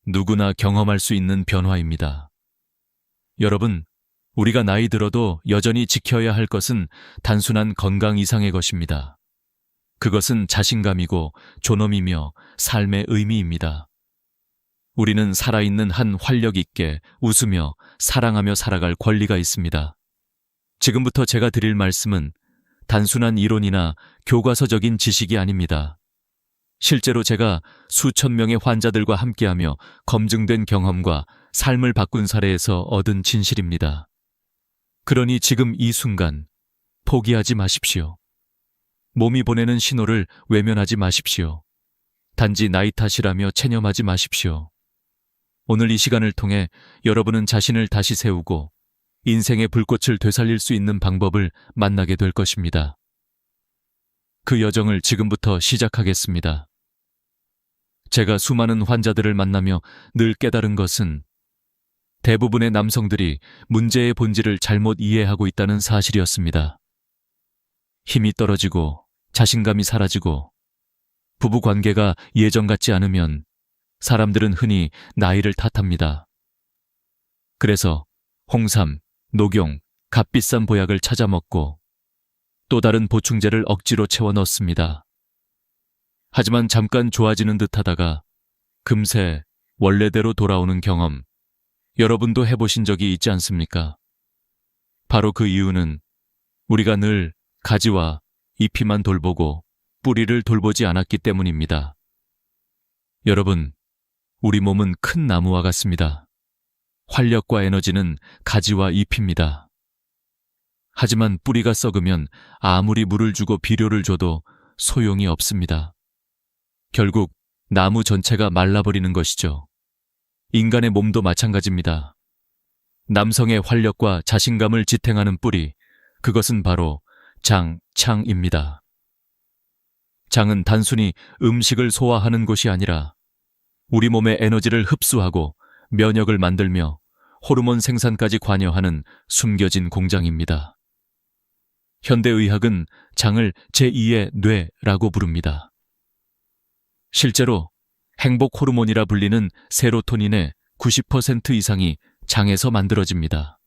누구나 경험할 수 있는 변화입니다. 여러분, 우리가 나이 들어도 여전히 지켜야 할 것은 단순한 건강 이상의 것입니다. 그것은 자신감이고 존엄이며 삶의 의미입니다. 우리는 살아있는 한 활력 있게 웃으며 사랑하며 살아갈 권리가 있습니다. 지금부터 제가 드릴 말씀은 단순한 이론이나 교과서적인 지식이 아닙니다. 실제로 제가 수천 명의 환자들과 함께하며 검증된 경험과 삶을 바꾼 사례에서 얻은 진실입니다. 그러니 지금 이 순간 포기하지 마십시오. 몸이 보내는 신호를 외면하지 마십시오. 단지 나이 탓이라며 체념하지 마십시오. 오늘 이 시간을 통해 여러분은 자신을 다시 세우고 인생의 불꽃을 되살릴 수 있는 방법을 만나게 될 것입니다. 그 여정을 지금부터 시작하겠습니다. 제가 수많은 환자들을 만나며 늘 깨달은 것은 대부분의 남성들이 문제의 본질을 잘못 이해하고 있다는 사실이었습니다. 힘이 떨어지고 자신감이 사라지고 부부 관계가 예전 같지 않으면 사람들은 흔히 나이를 탓합니다. 그래서 홍삼, 녹용, 값비싼 보약을 찾아 먹고 또 다른 보충제를 억지로 채워 넣습니다. 하지만 잠깐 좋아지는 듯 하다가 금세 원래대로 돌아오는 경험, 여러분도 해보신 적이 있지 않습니까? 바로 그 이유는 우리가 늘 가지와 잎이만 돌보고 뿌리를 돌보지 않았기 때문입니다. 여러분, 우리 몸은 큰 나무와 같습니다. 활력과 에너지는 가지와 잎입니다. 하지만 뿌리가 썩으면 아무리 물을 주고 비료를 줘도 소용이 없습니다. 결국 나무 전체가 말라버리는 것이죠. 인간의 몸도 마찬가지입니다. 남성의 활력과 자신감을 지탱하는 뿌리, 그것은 바로 장, 창입니다. 장은 단순히 음식을 소화하는 곳이 아니라 우리 몸의 에너지를 흡수하고 면역을 만들며 호르몬 생산까지 관여하는 숨겨진 공장입니다. 현대의학은 장을 제2의 뇌라고 부릅니다. 실제로 행복 호르몬이라 불리는 세로토닌의 90% 이상이 장에서 만들어집니다.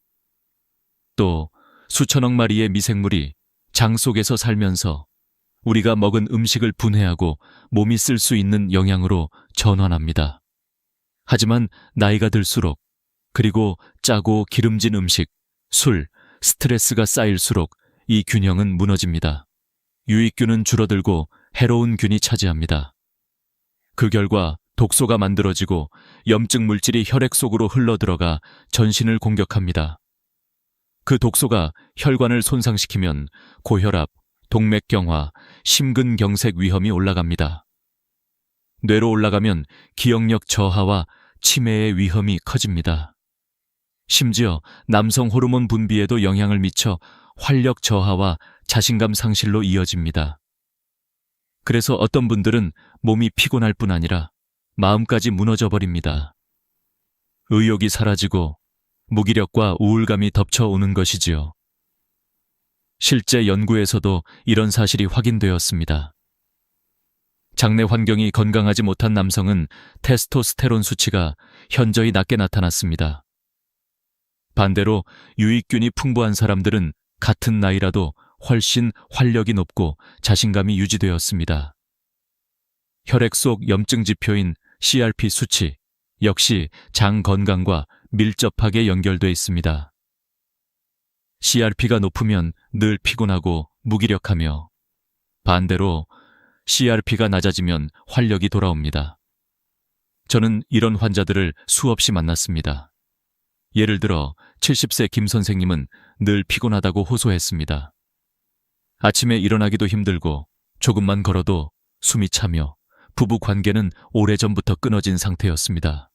또 수천억 마리의 미생물이 장 속에서 살면서 우리가 먹은 음식을 분해하고 몸이 쓸 수 있는 영양으로 전환합니다. 하지만 나이가 들수록 그리고 짜고 기름진 음식, 술, 스트레스가 쌓일수록 이 균형은 무너집니다. 유익균은 줄어들고 해로운 균이 차지합니다. 그 결과 독소가 만들어지고 염증 물질이 혈액 속으로 흘러들어가 전신을 공격합니다. 그 독소가 혈관을 손상시키면 고혈압, 동맥경화, 심근경색 위험이 올라갑니다. 뇌로 올라가면 기억력 저하와 치매의 위험이 커집니다. 심지어 남성 호르몬 분비에도 영향을 미쳐 활력 저하와 자신감 상실로 이어집니다. 그래서 어떤 분들은 몸이 피곤할 뿐 아니라 마음까지 무너져 버립니다. 의욕이 사라지고 무기력과 우울감이 덮쳐오는 것이지요. 실제 연구에서도 이런 사실이 확인되었습니다. 장내 환경이 건강하지 못한 남성은 테스토스테론 수치가 현저히 낮게 나타났습니다. 반대로 유익균이 풍부한 사람들은 같은 나이라도 훨씬 활력이 높고 자신감이 유지되었습니다. 혈액 속 염증 지표인 CRP 수치 역시 장 건강과 밀접하게 연결돼 있습니다. CRP가 높으면 늘 피곤하고 무기력하며 반대로 CRP가 낮아지면 활력이 돌아옵니다. 저는 이런 환자들을 수없이 만났습니다. 예를 들어 70세 김 선생님은 늘 피곤하다고 호소했습니다. 아침에 일어나기도 힘들고 조금만 걸어도 숨이 차며 부부 관계는 오래전부터 끊어진 상태였습니다.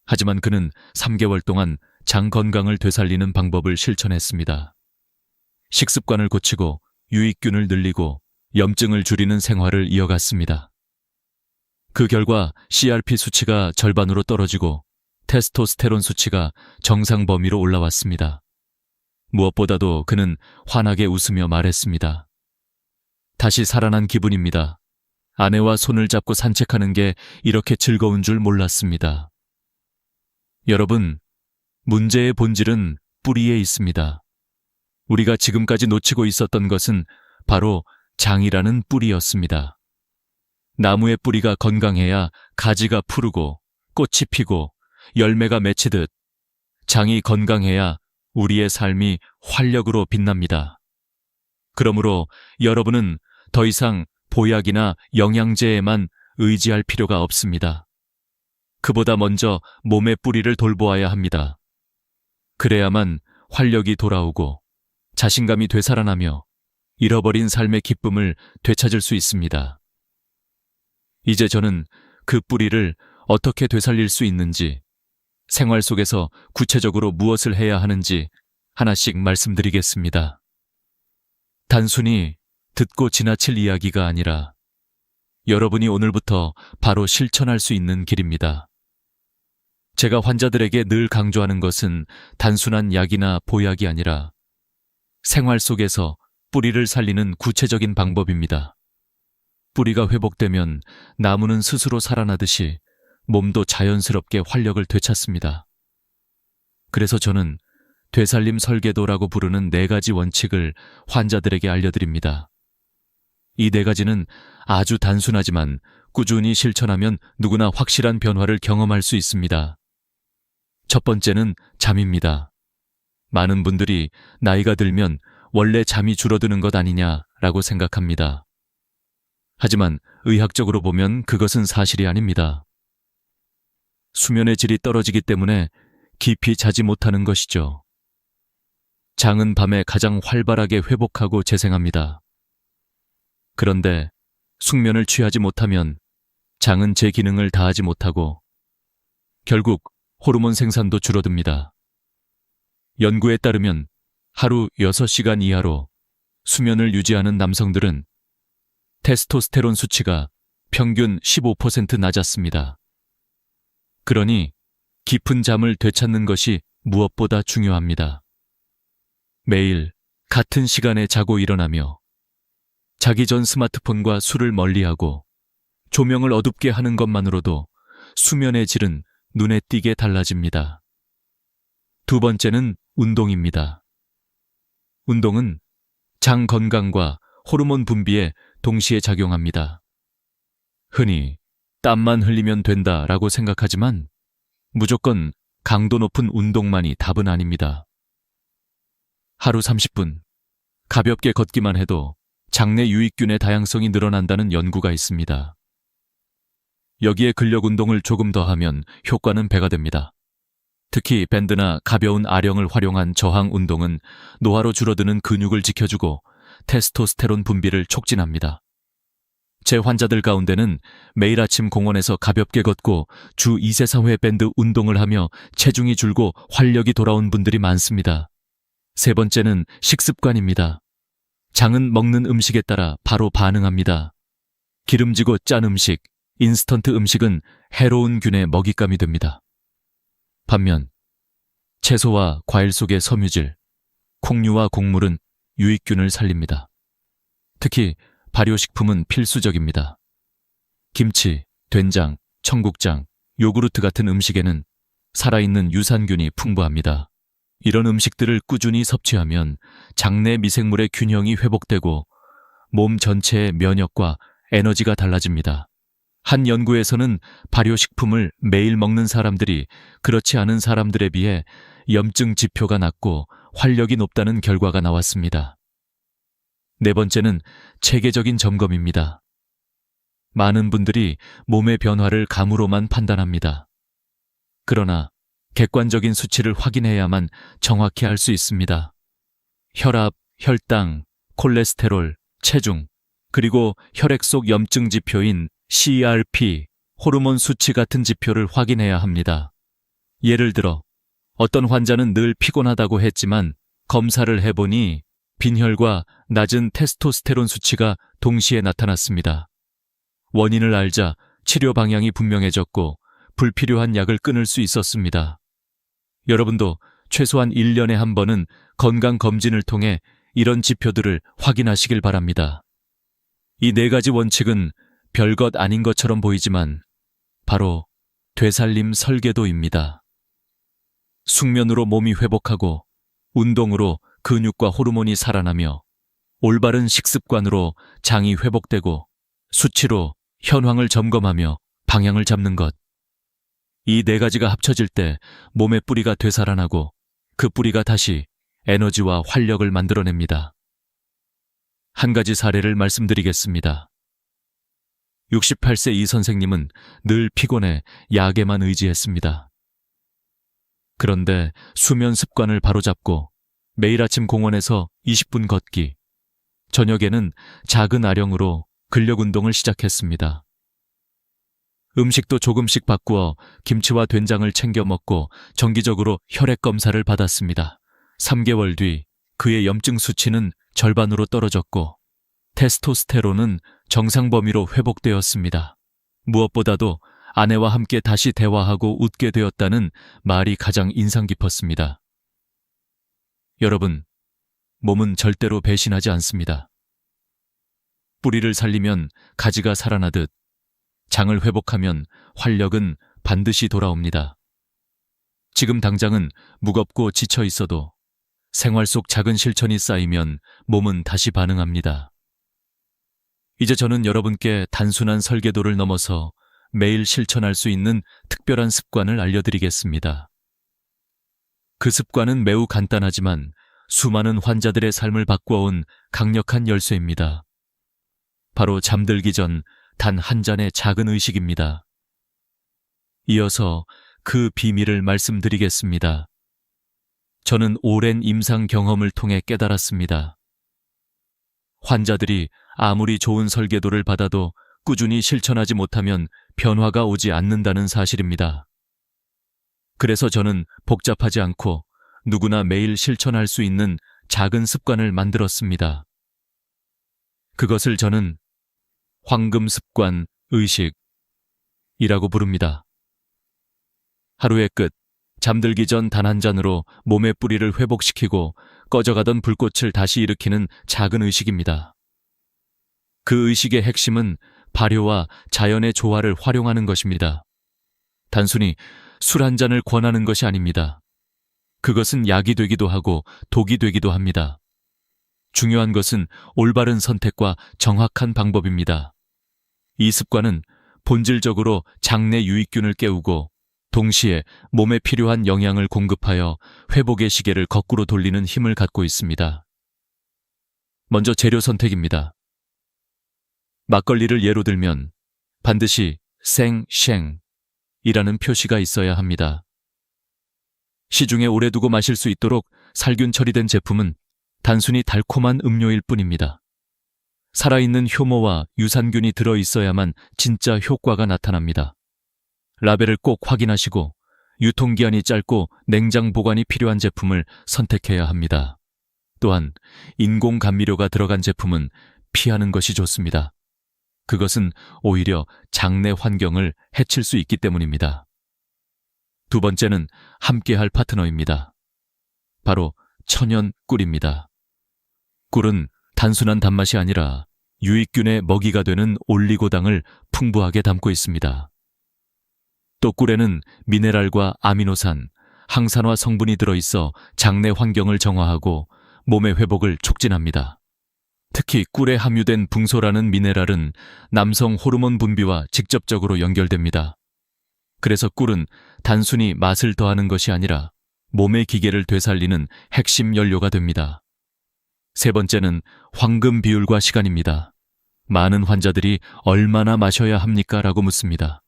하지만 그는 3개월 동안 장 건강을 되살리는 방법을 실천했습니다. 식습관을 고치고 유익균을 늘리고 염증을 줄이는 생활을 이어갔습니다. 그 결과 CRP 수치가 절반으로 떨어지고 테스토스테론 수치가 정상 범위로 올라왔습니다. 무엇보다도 그는 환하게 웃으며 말했습니다. 다시 살아난 기분입니다. 아내와 손을 잡고 산책하는 게 이렇게 즐거운 줄 몰랐습니다. 여러분, 문제의 본질은 뿌리에 있습니다. 우리가 지금까지 놓치고 있었던 것은 바로 장이라는 뿌리였습니다. 나무의 뿌리가 건강해야 가지가 푸르고 꽃이 피고 열매가 맺히듯 장이 건강해야 우리의 삶이 활력으로 빛납니다. 그러므로 여러분은 더 이상 보약이나 영양제에만 의지할 필요가 없습니다. 그보다 먼저 몸의 뿌리를 돌보아야 합니다. 그래야만 활력이 돌아오고 자신감이 되살아나며 잃어버린 삶의 기쁨을 되찾을 수 있습니다. 이제 저는 그 뿌리를 어떻게 되살릴 수 있는지, 생활 속에서 구체적으로 무엇을 해야 하는지 하나씩 말씀드리겠습니다. 단순히 듣고 지나칠 이야기가 아니라 여러분이 오늘부터 바로 실천할 수 있는 길입니다. 제가 환자들에게 늘 강조하는 것은 단순한 약이나 보약이 아니라 생활 속에서 뿌리를 살리는 구체적인 방법입니다. 뿌리가 회복되면 나무는 스스로 살아나듯이 몸도 자연스럽게 활력을 되찾습니다. 그래서 저는 되살림 설계도라고 부르는 4가지 원칙을 환자들에게 알려드립니다. 이 4가지는 아주 단순하지만 꾸준히 실천하면 누구나 확실한 변화를 경험할 수 있습니다. 첫 번째는 잠입니다. 많은 분들이 나이가 들면 원래 잠이 줄어드는 것 아니냐라고 생각합니다. 하지만 의학적으로 보면 그것은 사실이 아닙니다. 수면의 질이 떨어지기 때문에 깊이 자지 못하는 것이죠. 장은 밤에 가장 활발하게 회복하고 재생합니다. 그런데 숙면을 취하지 못하면 장은 제 기능을 다하지 못하고 결국 호르몬 생산도 줄어듭니다. 연구에 따르면 하루 6시간 이하로 수면을 유지하는 남성들은 테스토스테론 수치가 평균 15% 낮았습니다. 그러니 깊은 잠을 되찾는 것이 무엇보다 중요합니다. 매일 같은 시간에 자고 일어나며 자기 전 스마트폰과 술을 멀리하고 조명을 어둡게 하는 것만으로도 수면의 질은 눈에 띄게 달라집니다. 두 번째는 운동입니다. 운동은 장 건강과 호르몬 분비에 동시에 작용합니다. 흔히 땀만 흘리면 된다라고 생각하지만 무조건 강도 높은 운동만이 답은 아닙니다. 하루 30분 가볍게 걷기만 해도 장내 유익균의 다양성이 늘어난다는 연구가 있습니다. 여기에 근력 운동을 조금 더 하면 효과는 배가 됩니다. 특히 밴드나 가벼운 아령을 활용한 저항 운동은 노화로 줄어드는 근육을 지켜주고 테스토스테론 분비를 촉진합니다. 제 환자들 가운데는 매일 아침 공원에서 가볍게 걷고 주 2세 3회 밴드 운동을 하며 체중이 줄고 활력이 돌아온 분들이 많습니다. 세 번째는 식습관입니다. 장은 먹는 음식에 따라 바로 반응합니다. 기름지고 짠 음식, 인스턴트 음식은 해로운 균의 먹잇감이 됩니다. 반면 채소와 과일 속의 섬유질, 콩류와 곡물은 유익균을 살립니다. 특히 발효식품은 필수적입니다. 김치, 된장, 청국장, 요구르트 같은 음식에는 살아있는 유산균이 풍부합니다. 이런 음식들을 꾸준히 섭취하면 장내 미생물의 균형이 회복되고 몸 전체의 면역과 에너지가 달라집니다. 한 연구에서는 발효식품을 매일 먹는 사람들이 그렇지 않은 사람들에 비해 염증 지표가 낮고 활력이 높다는 결과가 나왔습니다. 네 번째는 체계적인 점검입니다. 많은 분들이 몸의 변화를 감으로만 판단합니다. 그러나 객관적인 수치를 확인해야만 정확히 알 수 있습니다. 혈압, 혈당, 콜레스테롤, 체중, 그리고 혈액 속 염증 지표인 CRP, 호르몬 수치 같은 지표를 확인해야 합니다. 예를 들어 어떤 환자는 늘 피곤하다고 했지만 검사를 해보니 빈혈과 낮은 테스토스테론 수치가 동시에 나타났습니다. 원인을 알자 치료 방향이 분명해졌고 불필요한 약을 끊을 수 있었습니다. 여러분도 최소한 1년에 한 번은 건강검진을 통해 이런 지표들을 확인하시길 바랍니다. 이 4가지 원칙은 별것 아닌 것처럼 보이지만 바로 되살림 설계도입니다. 숙면으로 몸이 회복하고 운동으로 근육과 호르몬이 살아나며 올바른 식습관으로 장이 회복되고 수치로 현황을 점검하며 방향을 잡는 것. 이 4가지가 합쳐질 때 몸의 뿌리가 되살아나고 그 뿌리가 다시 에너지와 활력을 만들어냅니다. 한 가지 사례를 말씀드리겠습니다. 68세 이 선생님은 늘 피곤해 약에만 의지했습니다. 그런데 수면 습관을 바로잡고 매일 아침 공원에서 20분 걷기, 저녁에는 작은 아령으로 근력 운동을 시작했습니다. 음식도 조금씩 바꾸어 김치와 된장을 챙겨 먹고 정기적으로 혈액 검사를 받았습니다. 3개월 뒤 그의 염증 수치는 절반으로 떨어졌고 테스토스테론은 정상 범위로 회복되었습니다. 무엇보다도 아내와 함께 다시 대화하고 웃게 되었다는 말이 가장 인상 깊었습니다. 여러분, 몸은 절대로 배신하지 않습니다. 뿌리를 살리면 가지가 살아나듯 장을 회복하면 활력은 반드시 돌아옵니다. 지금 당장은 무겁고 지쳐 있어도 생활 속 작은 실천이 쌓이면 몸은 다시 반응합니다. 이제 저는 여러분께 단순한 설계도를 넘어서 매일 실천할 수 있는 특별한 습관을 알려드리겠습니다. 그 습관은 매우 간단하지만 수많은 환자들의 삶을 바꾸어온 강력한 열쇠입니다. 바로 잠들기 전 단 한 잔의 작은 의식입니다. 이어서 그 비밀을 말씀드리겠습니다. 저는 오랜 임상 경험을 통해 깨달았습니다. 환자들이 아무리 좋은 설계도를 받아도 꾸준히 실천하지 못하면 변화가 오지 않는다는 사실입니다. 그래서 저는 복잡하지 않고 누구나 매일 실천할 수 있는 작은 습관을 만들었습니다. 그것을 저는 황금 습관 의식이라고 부릅니다. 하루의 끝, 잠들기 전 단 한 잔으로 몸의 뿌리를 회복시키고 꺼져가던 불꽃을 다시 일으키는 작은 의식입니다. 그 의식의 핵심은 발효와 자연의 조화를 활용하는 것입니다. 단순히 술 한 잔을 권하는 것이 아닙니다. 그것은 약이 되기도 하고 독이 되기도 합니다. 중요한 것은 올바른 선택과 정확한 방법입니다. 이 습관은 본질적으로 장내 유익균을 깨우고 동시에 몸에 필요한 영양을 공급하여 회복의 시계를 거꾸로 돌리는 힘을 갖고 있습니다. 먼저 재료 선택입니다. 막걸리를 예로 들면 반드시 생쉥이라는 표시가 있어야 합니다. 시중에 오래 두고 마실 수 있도록 살균 처리된 제품은 단순히 달콤한 음료일 뿐입니다. 살아있는 효모와 유산균이 들어있어야만 진짜 효과가 나타납니다. 라벨을 꼭 확인하시고 유통기한이 짧고 냉장 보관이 필요한 제품을 선택해야 합니다. 또한 인공 감미료가 들어간 제품은 피하는 것이 좋습니다. 그것은 오히려 장내 환경을 해칠 수 있기 때문입니다. 두 번째는 함께할 파트너입니다. 바로 천연 꿀입니다. 꿀은 단순한 단맛이 아니라 유익균의 먹이가 되는 올리고당을 풍부하게 담고 있습니다. 또 꿀에는 미네랄과 아미노산, 항산화 성분이 들어있어 장내 환경을 정화하고 몸의 회복을 촉진합니다. 특히 꿀에 함유된 붕소라는 미네랄은 남성 호르몬 분비와 직접적으로 연결됩니다. 그래서 꿀은 단순히 맛을 더하는 것이 아니라 몸의 기계를 되살리는 핵심 연료가 됩니다. 세 번째는 황금 비율과 시간입니다. 많은 환자들이 얼마나 마셔야 합니까? 라고 묻습니다.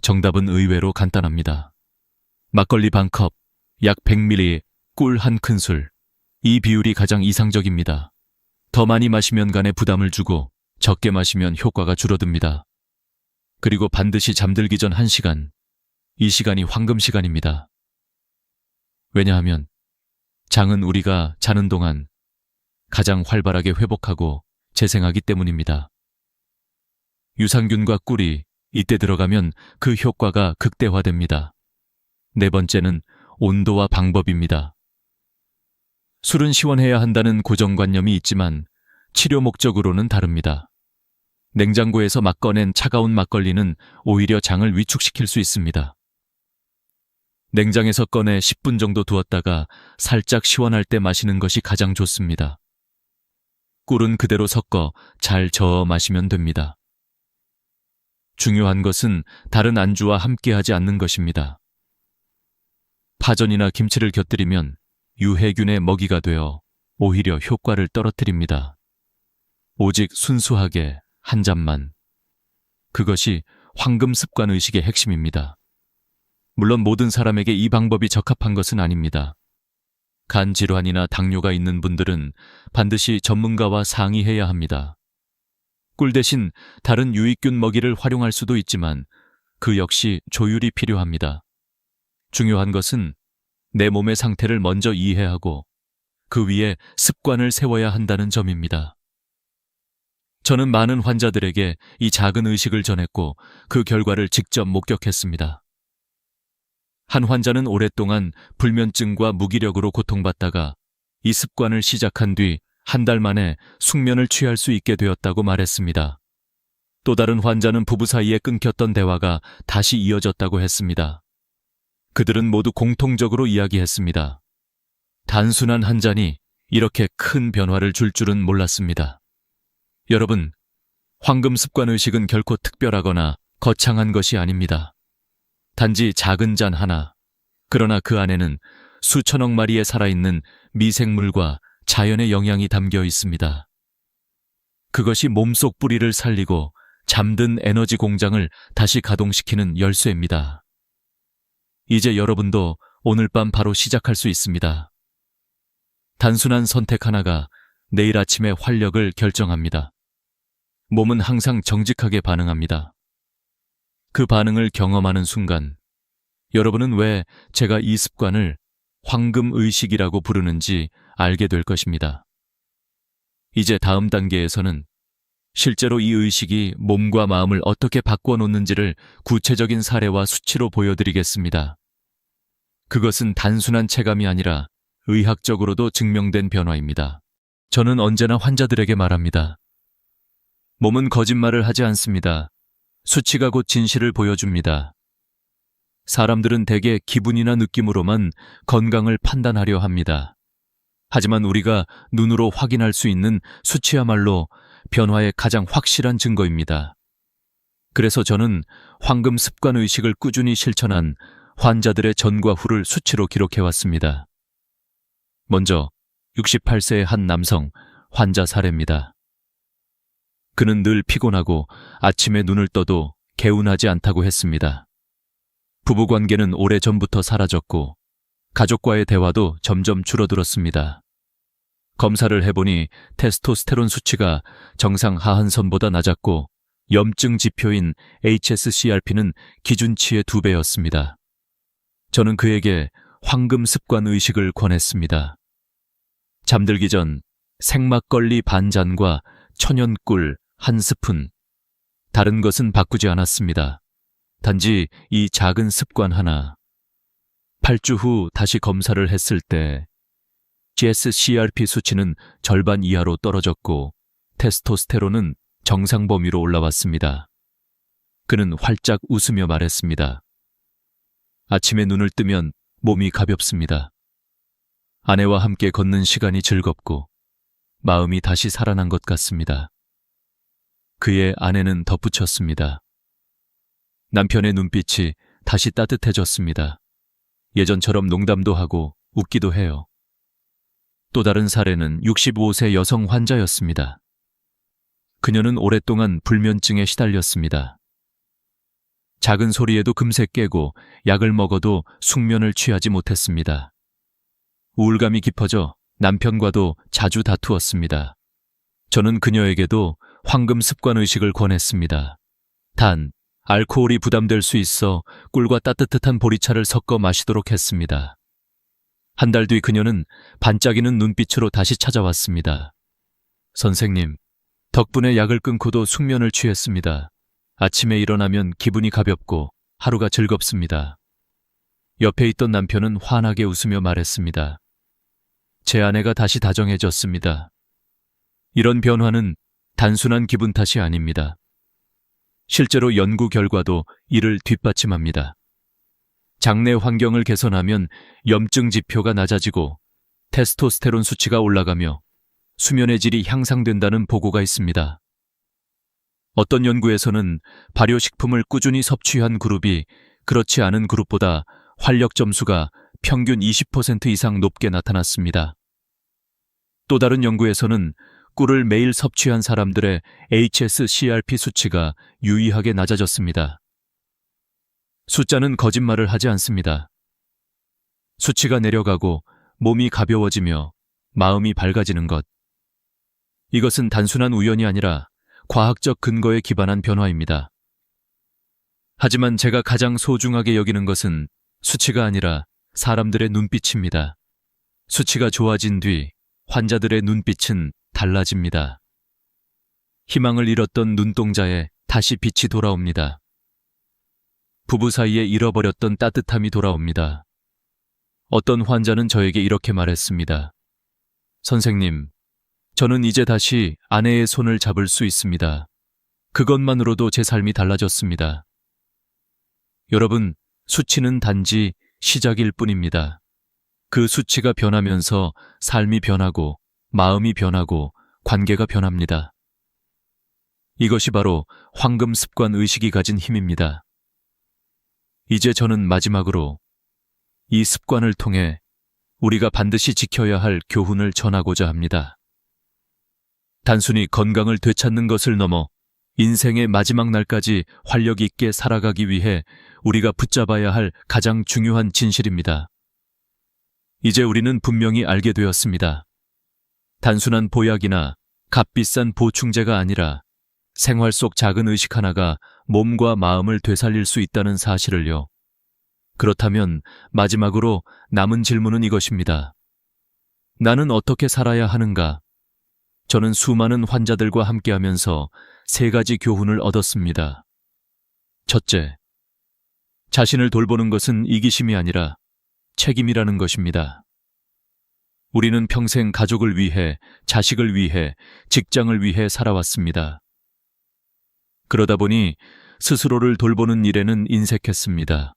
정답은 의외로 간단합니다. 막걸리 반컵, 약 100ml, 꿀 한 큰술. 이 비율이 가장 이상적입니다. 더 많이 마시면 간에 부담을 주고 적게 마시면 효과가 줄어듭니다. 그리고 반드시 잠들기 전 1시간. 이 시간이 황금 시간입니다. 왜냐하면 장은 우리가 자는 동안 가장 활발하게 회복하고 재생하기 때문입니다. 유산균과 꿀이 이때 들어가면 그 효과가 극대화됩니다. 네 번째는 온도와 방법입니다. 술은 시원해야 한다는 고정관념이 있지만 치료 목적으로는 다릅니다. 냉장고에서 막 꺼낸 차가운 막걸리는 오히려 장을 위축시킬 수 있습니다. 냉장에서 꺼내 10분 정도 두었다가 살짝 시원할 때 마시는 것이 가장 좋습니다. 꿀은 그대로 섞어 잘 저어 마시면 됩니다. 중요한 것은 다른 안주와 함께하지 않는 것입니다. 파전이나 김치를 곁들이면 유해균의 먹이가 되어 오히려 효과를 떨어뜨립니다. 오직 순수하게 한 잔만. 그것이 황금 습관 의식의 핵심입니다. 물론 모든 사람에게 이 방법이 적합한 것은 아닙니다. 간 질환이나 당뇨가 있는 분들은 반드시 전문가와 상의해야 합니다. 꿀 대신 다른 유익균 먹이를 활용할 수도 있지만 그 역시 조율이 필요합니다. 중요한 것은 내 몸의 상태를 먼저 이해하고 그 위에 습관을 세워야 한다는 점입니다. 저는 많은 환자들에게 이 작은 의식을 전했고 그 결과를 직접 목격했습니다. 한 환자는 오랫동안 불면증과 무기력으로 고통받다가 이 습관을 시작한 뒤 한 달 만에 숙면을 취할 수 있게 되었다고 말했습니다. 또 다른 환자는 부부 사이에 끊겼던 대화가 다시 이어졌다고 했습니다. 그들은 모두 공통적으로 이야기했습니다. 단순한 한 잔이 이렇게 큰 변화를 줄 줄은 몰랐습니다. 여러분, 황금 습관 의식은 결코 특별하거나 거창한 것이 아닙니다. 단지 작은 잔 하나, 그러나 그 안에는 수천억 마리의 살아있는 미생물과 자연의 영양이 담겨 있습니다. 그것이 몸속 뿌리를 살리고 잠든 에너지 공장을 다시 가동시키는 열쇠입니다. 이제 여러분도 오늘 밤 바로 시작할 수 있습니다. 단순한 선택 하나가 내일 아침의 활력을 결정합니다. 몸은 항상 정직하게 반응합니다. 그 반응을 경험하는 순간, 여러분은 왜 제가 이 습관을 황금 의식이라고 부르는지 알게 될 것입니다. 이제 다음 단계에서는 실제로 이 의식이 몸과 마음을 어떻게 바꿔놓는지를 구체적인 사례와 수치로 보여드리겠습니다. 그것은 단순한 체감이 아니라 의학적으로도 증명된 변화입니다. 저는 언제나 환자들에게 말합니다. 몸은 거짓말을 하지 않습니다. 수치가 곧 진실을 보여줍니다. 사람들은 대개 기분이나 느낌으로만 건강을 판단하려 합니다. 하지만 우리가 눈으로 확인할 수 있는 수치야말로 변화의 가장 확실한 증거입니다. 그래서 저는 황금 습관 의식을 꾸준히 실천한 환자들의 전과 후를 수치로 기록해왔습니다. 먼저 68세의 한 남성 환자 사례입니다. 그는 늘 피곤하고 아침에 눈을 떠도 개운하지 않다고 했습니다. 부부관계는 오래전부터 사라졌고 가족과의 대화도 점점 줄어들었습니다. 검사를 해보니 테스토스테론 수치가 정상 하한선보다 낮았고 염증 지표인 HSCRP는 기준치의 2배였습니다. 저는 그에게 황금 습관 의식을 권했습니다. 잠들기 전 생막걸리 반잔과 천연꿀 1스푼, 다른 것은 바꾸지 않았습니다. 단지 이 작은 습관 하나. 8주 후 다시 검사를 했을 때 GSCRP 수치는 절반 이하로 떨어졌고 테스토스테론은 정상 범위로 올라왔습니다. 그는 활짝 웃으며 말했습니다. 아침에 눈을 뜨면 몸이 가볍습니다. 아내와 함께 걷는 시간이 즐겁고 마음이 다시 살아난 것 같습니다. 그의 아내는 덧붙였습니다. 남편의 눈빛이 다시 따뜻해졌습니다. 예전처럼 농담도 하고 웃기도 해요. 또 다른 사례는 65세 여성 환자였습니다. 그녀는 오랫동안 불면증에 시달렸습니다. 작은 소리에도 금세 깨고 약을 먹어도 숙면을 취하지 못했습니다. 우울감이 깊어져 남편과도 자주 다투었습니다. 저는 그녀에게도 황금 습관 의식을 권했습니다. 단, 알코올이 부담될 수 있어 꿀과 따뜻한 보리차를 섞어 마시도록 했습니다. 한 달 뒤 그녀는 반짝이는 눈빛으로 다시 찾아왔습니다. 선생님, 덕분에 약을 끊고도 숙면을 취했습니다. 아침에 일어나면 기분이 가볍고 하루가 즐겁습니다. 옆에 있던 남편은 환하게 웃으며 말했습니다. 제 아내가 다시 다정해졌습니다. 이런 변화는 단순한 기분 탓이 아닙니다. 실제로 연구 결과도 이를 뒷받침합니다. 장내 환경을 개선하면 염증 지표가 낮아지고 테스토스테론 수치가 올라가며 수면의 질이 향상된다는 보고가 있습니다. 어떤 연구에서는 발효식품을 꾸준히 섭취한 그룹이 그렇지 않은 그룹보다 활력 점수가 평균 20% 이상 높게 나타났습니다. 또 다른 연구에서는 꿀을 매일 섭취한 사람들의 HSCRP 수치가 유의하게 낮아졌습니다. 숫자는 거짓말을 하지 않습니다. 수치가 내려가고 몸이 가벼워지며 마음이 밝아지는 것. 이것은 단순한 우연이 아니라 과학적 근거에 기반한 변화입니다. 하지만 제가 가장 소중하게 여기는 것은 수치가 아니라 사람들의 눈빛입니다. 수치가 좋아진 뒤 환자들의 눈빛은 달라집니다. 희망을 잃었던 눈동자에 다시 빛이 돌아옵니다. 부부 사이에 잃어버렸던 따뜻함이 돌아옵니다. 어떤 환자는 저에게 이렇게 말했습니다. 선생님, 저는 이제 다시 아내의 손을 잡을 수 있습니다. 그것만으로도 제 삶이 달라졌습니다. 여러분, 수치는 단지 시작일 뿐입니다. 그 수치가 변하면서 삶이 변하고 마음이 변하고 관계가 변합니다. 이것이 바로 황금 습관 의식이 가진 힘입니다. 이제 저는 마지막으로 이 습관을 통해 우리가 반드시 지켜야 할 교훈을 전하고자 합니다. 단순히 건강을 되찾는 것을 넘어 인생의 마지막 날까지 활력 있게 살아가기 위해 우리가 붙잡아야 할 가장 중요한 진실입니다. 이제 우리는 분명히 알게 되었습니다. 단순한 보약이나 값비싼 보충제가 아니라 생활 속 작은 의식 하나가 몸과 마음을 되살릴 수 있다는 사실을요. 그렇다면 마지막으로 남은 질문은 이것입니다. 나는 어떻게 살아야 하는가? 저는 수많은 환자들과 함께하면서 3가지 교훈을 얻었습니다. 첫째, 자신을 돌보는 것은 이기심이 아니라 책임이라는 것입니다. 우리는 평생 가족을 위해, 자식을 위해, 직장을 위해 살아왔습니다. 그러다 보니 스스로를 돌보는 일에는 인색했습니다.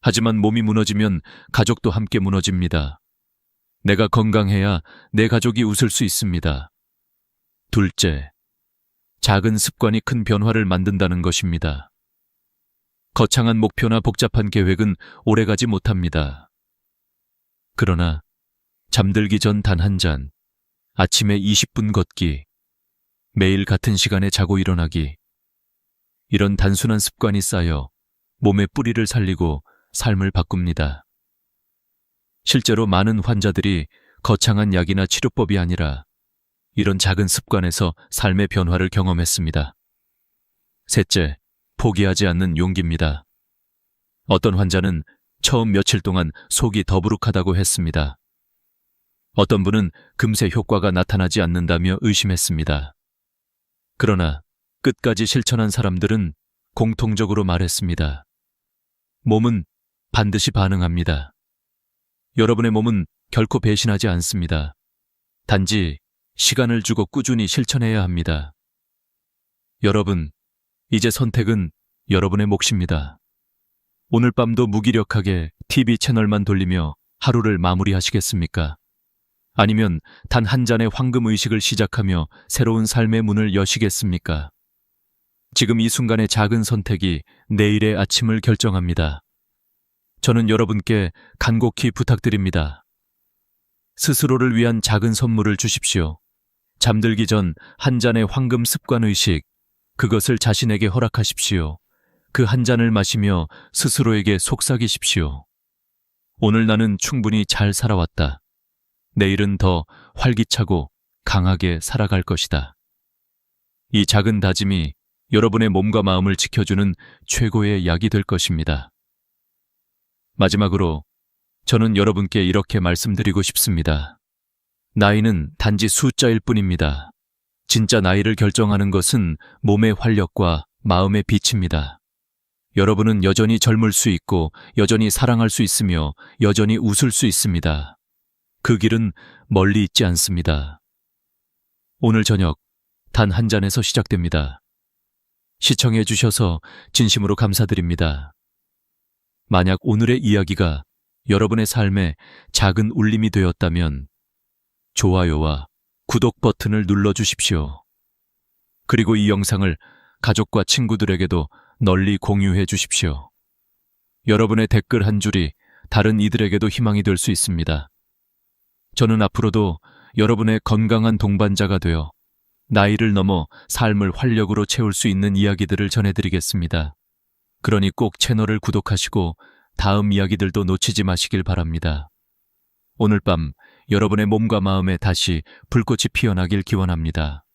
하지만 몸이 무너지면 가족도 함께 무너집니다. 내가 건강해야 내 가족이 웃을 수 있습니다. 둘째, 작은 습관이 큰 변화를 만든다는 것입니다. 거창한 목표나 복잡한 계획은 오래가지 못합니다. 그러나 잠들기 전 단 한 잔, 아침에 20분 걷기, 매일 같은 시간에 자고 일어나기, 이런 단순한 습관이 쌓여 몸의 뿌리를 살리고 삶을 바꿉니다. 실제로 많은 환자들이 거창한 약이나 치료법이 아니라 이런 작은 습관에서 삶의 변화를 경험했습니다. 셋째, 포기하지 않는 용기입니다. 어떤 환자는 처음 며칠 동안 속이 더부룩하다고 했습니다. 어떤 분은 금세 효과가 나타나지 않는다며 의심했습니다. 그러나 끝까지 실천한 사람들은 공통적으로 말했습니다. 몸은 반드시 반응합니다. 여러분의 몸은 결코 배신하지 않습니다. 단지 시간을 주고 꾸준히 실천해야 합니다. 여러분, 이제 선택은 여러분의 몫입니다. 오늘 밤도 무기력하게 TV 채널만 돌리며 하루를 마무리하시겠습니까? 아니면 단 한 잔의 황금 의식을 시작하며 새로운 삶의 문을 여시겠습니까? 지금 이 순간의 작은 선택이 내일의 아침을 결정합니다. 저는 여러분께 간곡히 부탁드립니다. 스스로를 위한 작은 선물을 주십시오. 잠들기 전 한 잔의 황금 습관 의식, 그것을 자신에게 허락하십시오. 그 한 잔을 마시며 스스로에게 속삭이십시오. 오늘 나는 충분히 잘 살아왔다. 내일은 더 활기차고 강하게 살아갈 것이다. 이 작은 다짐이 여러분의 몸과 마음을 지켜주는 최고의 약이 될 것입니다. 마지막으로 저는 여러분께 이렇게 말씀드리고 싶습니다. 나이는 단지 숫자일 뿐입니다. 진짜 나이를 결정하는 것은 몸의 활력과 마음의 빛입니다. 여러분은 여전히 젊을 수 있고 여전히 사랑할 수 있으며 여전히 웃을 수 있습니다. 그 길은 멀리 있지 않습니다. 오늘 저녁 단 한 잔에서 시작됩니다. 시청해 주셔서 진심으로 감사드립니다. 만약 오늘의 이야기가 여러분의 삶에 작은 울림이 되었다면 좋아요와 구독 버튼을 눌러주십시오. 그리고 이 영상을 가족과 친구들에게도 널리 공유해 주십시오. 여러분의 댓글 한 줄이 다른 이들에게도 희망이 될 수 있습니다. 저는 앞으로도 여러분의 건강한 동반자가 되어 나이를 넘어 삶을 활력으로 채울 수 있는 이야기들을 전해드리겠습니다. 그러니 꼭 채널을 구독하시고 다음 이야기들도 놓치지 마시길 바랍니다. 오늘 밤 여러분의 몸과 마음에 다시 불꽃이 피어나길 기원합니다.